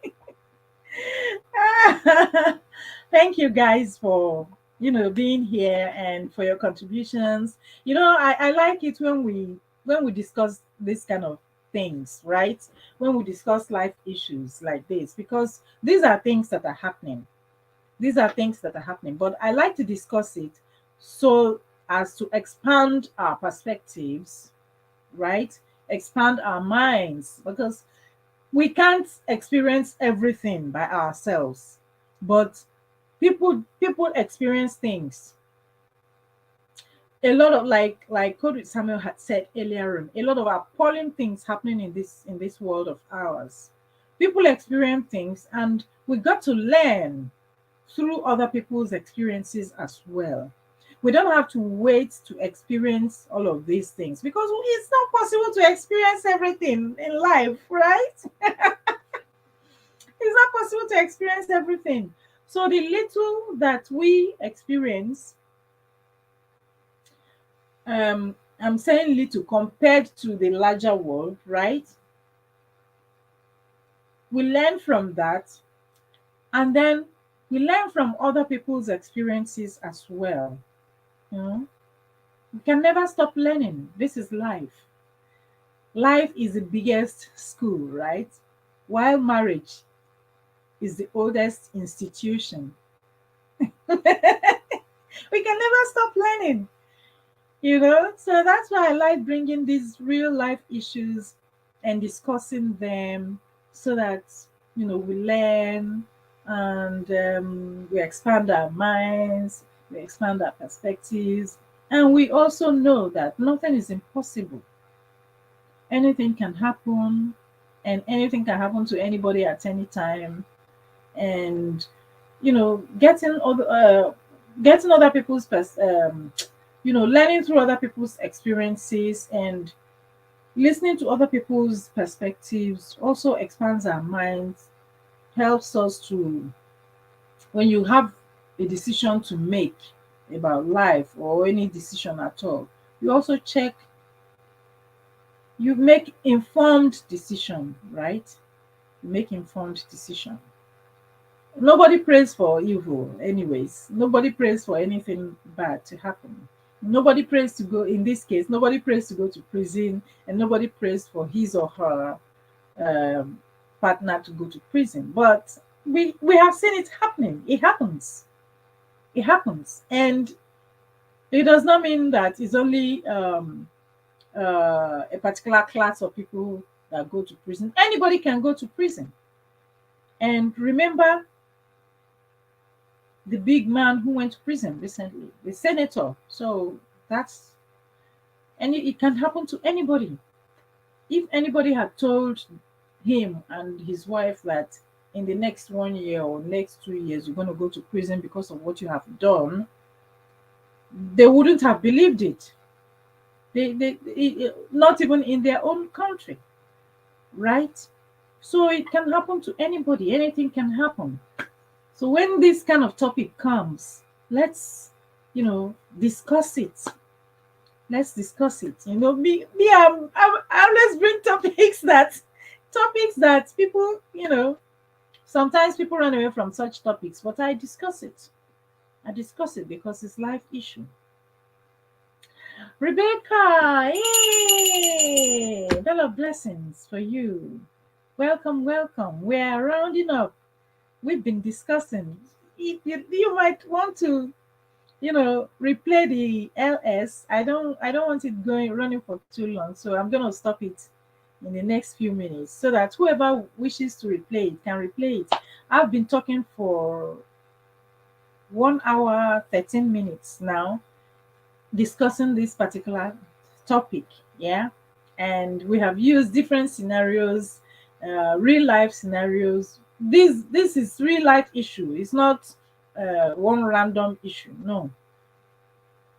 Thank you guys for being here and for your contributions. I like it when we discuss this kind of things, right? When we discuss life issues like this, because these are things that are happening. These are things that are happening, but I like to discuss it so as to expand our perspectives, right? Expand our minds, because we can't experience everything by ourselves, but people experience things a lot of like Cody Samuel had said earlier on, a lot of appalling things happening in this world of ours. People experience things, and we got to learn through other people's experiences as well. We don't have to wait to experience all of these things because it's not possible to experience everything in life, right? It's not possible to experience everything. So the little that we experience, I'm saying little compared to the larger world, right? We learn from that, and then we learn from other people's experiences as well. You know, we can never stop learning. This is life. Life is the biggest school, right? While marriage is the oldest institution. We can never stop learning, you know? So that's why I like bringing these real life issues and discussing them so that, we learn and we expand our minds, we expand our perspectives, and we also know that nothing is impossible. Anything can happen, and anything can happen to anybody at any time. And getting other people's learning through other people's experiences and listening to other people's perspectives also expands our minds, helps us to, when you have a decision to make about life or any decision at all, you also check, you make informed decision, right? You make informed decision. Nobody prays for evil, anyways. Nobody prays for anything bad to happen. Nobody prays to go, in this case, nobody prays to go to prison, and nobody prays for his or her um, partner to go to prison. But we have seen it happening. It happens. It happens. And it does not mean that it's only a particular class of people that go to prison. Anybody can go to prison. And remember, the big man who went to prison recently, the senator. So that's, and it can happen to anybody. If anybody had told him and his wife that in the next 1 year or next 2 years you're going to go to prison because of what you have done, they wouldn't have believed it. Not even in their own country, right? So it can happen to anybody. Anything can happen. So when this kind of topic comes, let's, discuss it. Let's discuss it. I always bring topics that people, sometimes people run away from such topics, but I discuss it. I discuss it because it's life issue. Rebecca, yay! Bell of blessings for you. Welcome, welcome. We're rounding up. We've been discussing. You might want to, replay the LS. I don't want it running for too long, so I'm gonna stop it in the next few minutes so that whoever wishes to replay it can replay it. I've been talking for 1 hour 13 minutes now discussing this particular topic, yeah, and we have used different scenarios, real life scenarios. This is real life issue. It's not one random issue, no.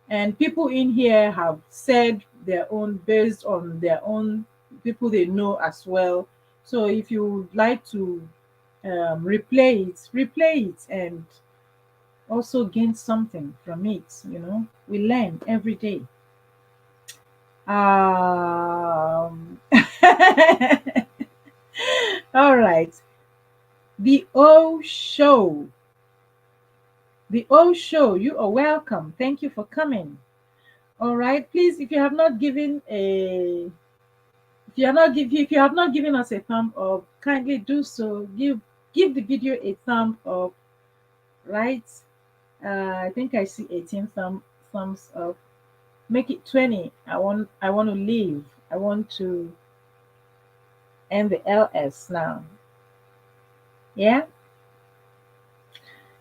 And people in here have said their own based on their own people they know as well. So if you would like to replay it and also gain something from it. We learn every day. All right. The O Show. The O Show, you are welcome. Thank you for coming. All right. Please, if you have not given us a thumb up, kindly do so. Give the video a thumb up. Right. I think I see 18 thumbs up. Make it 20. I want to leave. I want to end the LS now. Yeah.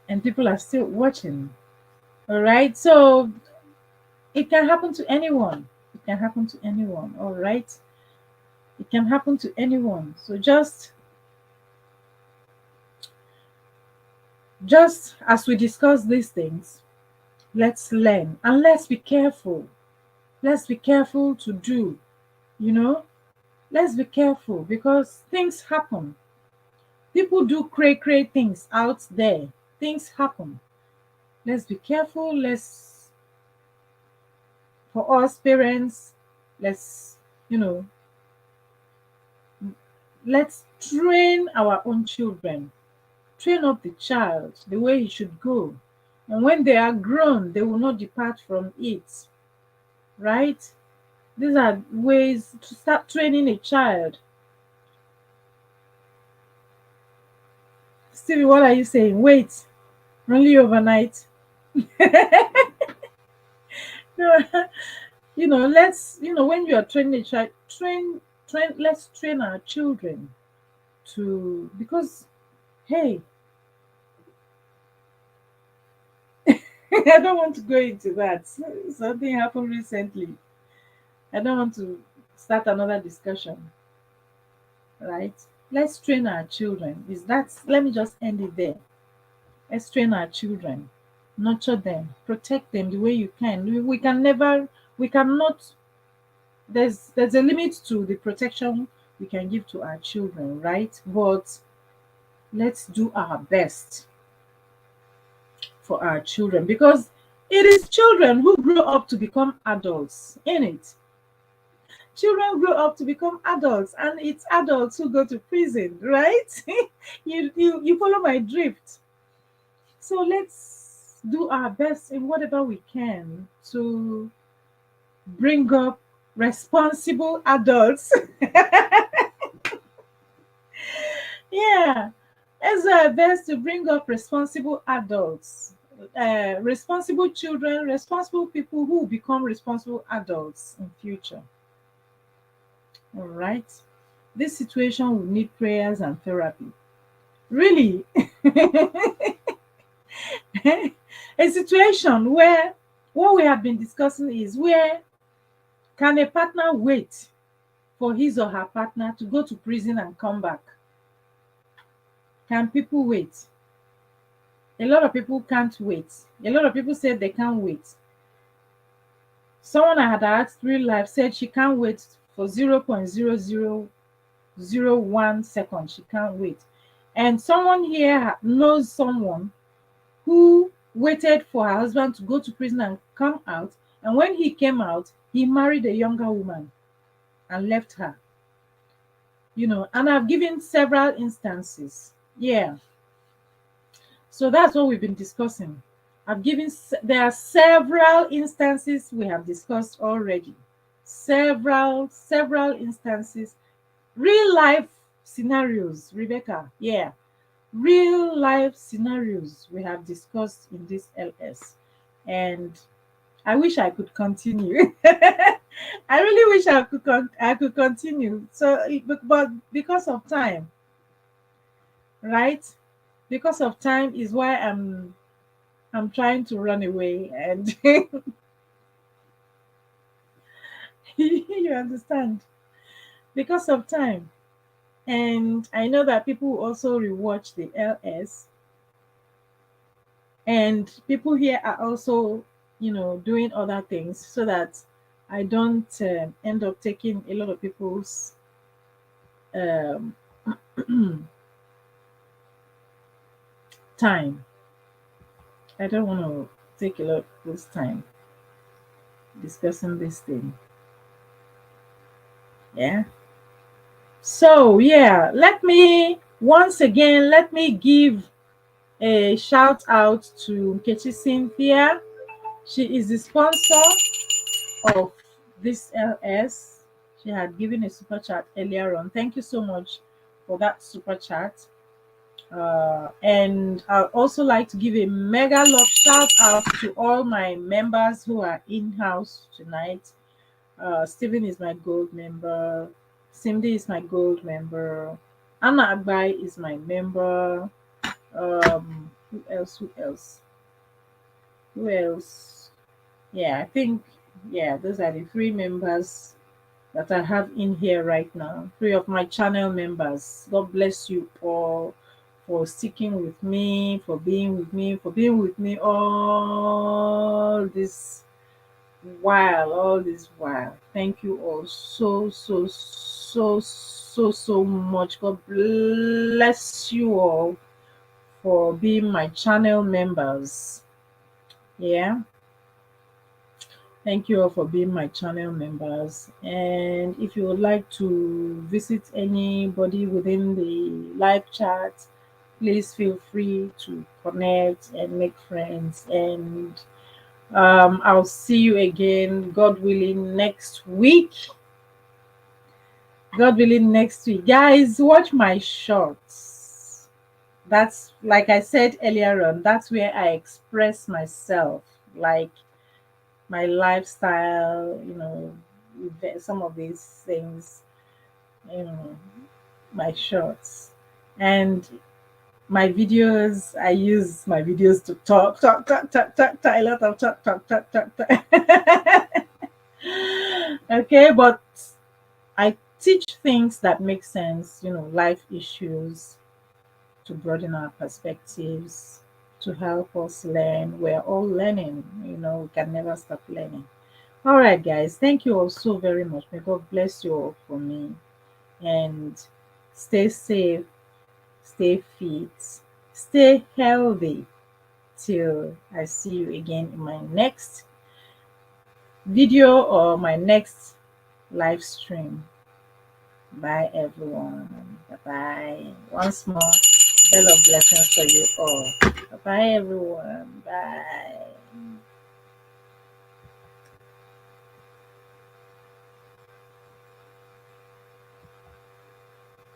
And people are still watching. All right. So It can happen to anyone. It can happen to anyone. All right. It can happen to anyone. So just as we discuss these things, let's learn and let's be careful. Let's be careful to do, you know, let's be careful because things happen. People do cray things out there. Things happen. Let's be careful. Let's, for us parents, let's, you know, let's train our own children. Train up the child the way he should go. And when they are grown, they will not depart from it. Right? These are ways to start training a child. Stevie, what are you saying? Wait, only overnight. Let's, when you are training a child, let's train our children to, because, hey, I don't want to go into that. Something happened recently. I don't want to start another discussion, right? Let's train our children. Let me just end it there. Let's train our children, nurture them, protect them the way you can. We can never, we cannot. There's a limit to the protection we can give to our children, right? But let's do our best for our children because it is children who grow up to become adults, in it. Children grow up to become adults, and it's adults who go to prison, right? You follow my drift. So let's do our best in whatever we can to bring up responsible adults. Yeah, let's do our best to bring up responsible adults, responsible children, responsible people who become responsible adults in future. All right. This situation will need prayers and therapy. Really, a situation where what we have been discussing is where can a partner wait for his or her partner to go to prison and come back? Can people wait? A lot of people can't wait. A lot of people said they can't wait. Someone I had asked real life said she can't wait for 0.0001 seconds. She can't wait. And someone here knows someone who waited for her husband to go to prison and come out. And when he came out, he married a younger woman and left her. And I've given several instances. Yeah. So that's what we've been discussing. There are several instances we have discussed already. Several instances. Real life scenarios, Rebecca. Yeah. Real life scenarios we have discussed in this LS. And I wish I could continue. I really wish I could continue. So, but because of time, right? Because of time is why I'm trying to run away, and you understand. Because of time, and I know that people will also rewatch the LS, and people here are also, doing other things so that I don't end up taking a lot of people's um, time. I don't want to take a lot of people's time discussing this thing. Yeah. So yeah, let me give a shout out to Nkechi Cynthia. She is the sponsor of this LS. She had given a super chat earlier on. Thank you so much for that super chat. And I'd also like to give a mega love shout out to all my members who are in house tonight. Stephen is my gold member. Cindy is my gold member. Anna Agbai is my member. Who else? Who else? Yeah, I think Yeah, those are the three members that I have in here right now. Three of my channel members. God bless you all for sticking with me, for being with me, for being with me all this while. Thank you all so much. God bless you all for being my channel members. Yeah. Thank you all for being my channel members. And if you would like to visit anybody within the live chat, please feel free to connect and make friends. And I'll see you again, God willing, next week. God willing, next week. Guys, watch my shorts. That's like I said earlier on, that's where I express myself. Like my lifestyle, some of these things, you know, my shorts. And my videos, I use my videos to talk, a lot of talk. Okay, but I teach things that make sense, life issues, to broaden our perspectives, to help us learn. We're all learning, we can never stop learning. All right, guys, thank you all so very much. May God bless you all for me. And stay safe, stay fit, stay healthy till I see you again in my next video or my next live stream. Bye, everyone. Bye bye. Once more, bell of blessings for you all. Bye bye, everyone. Bye.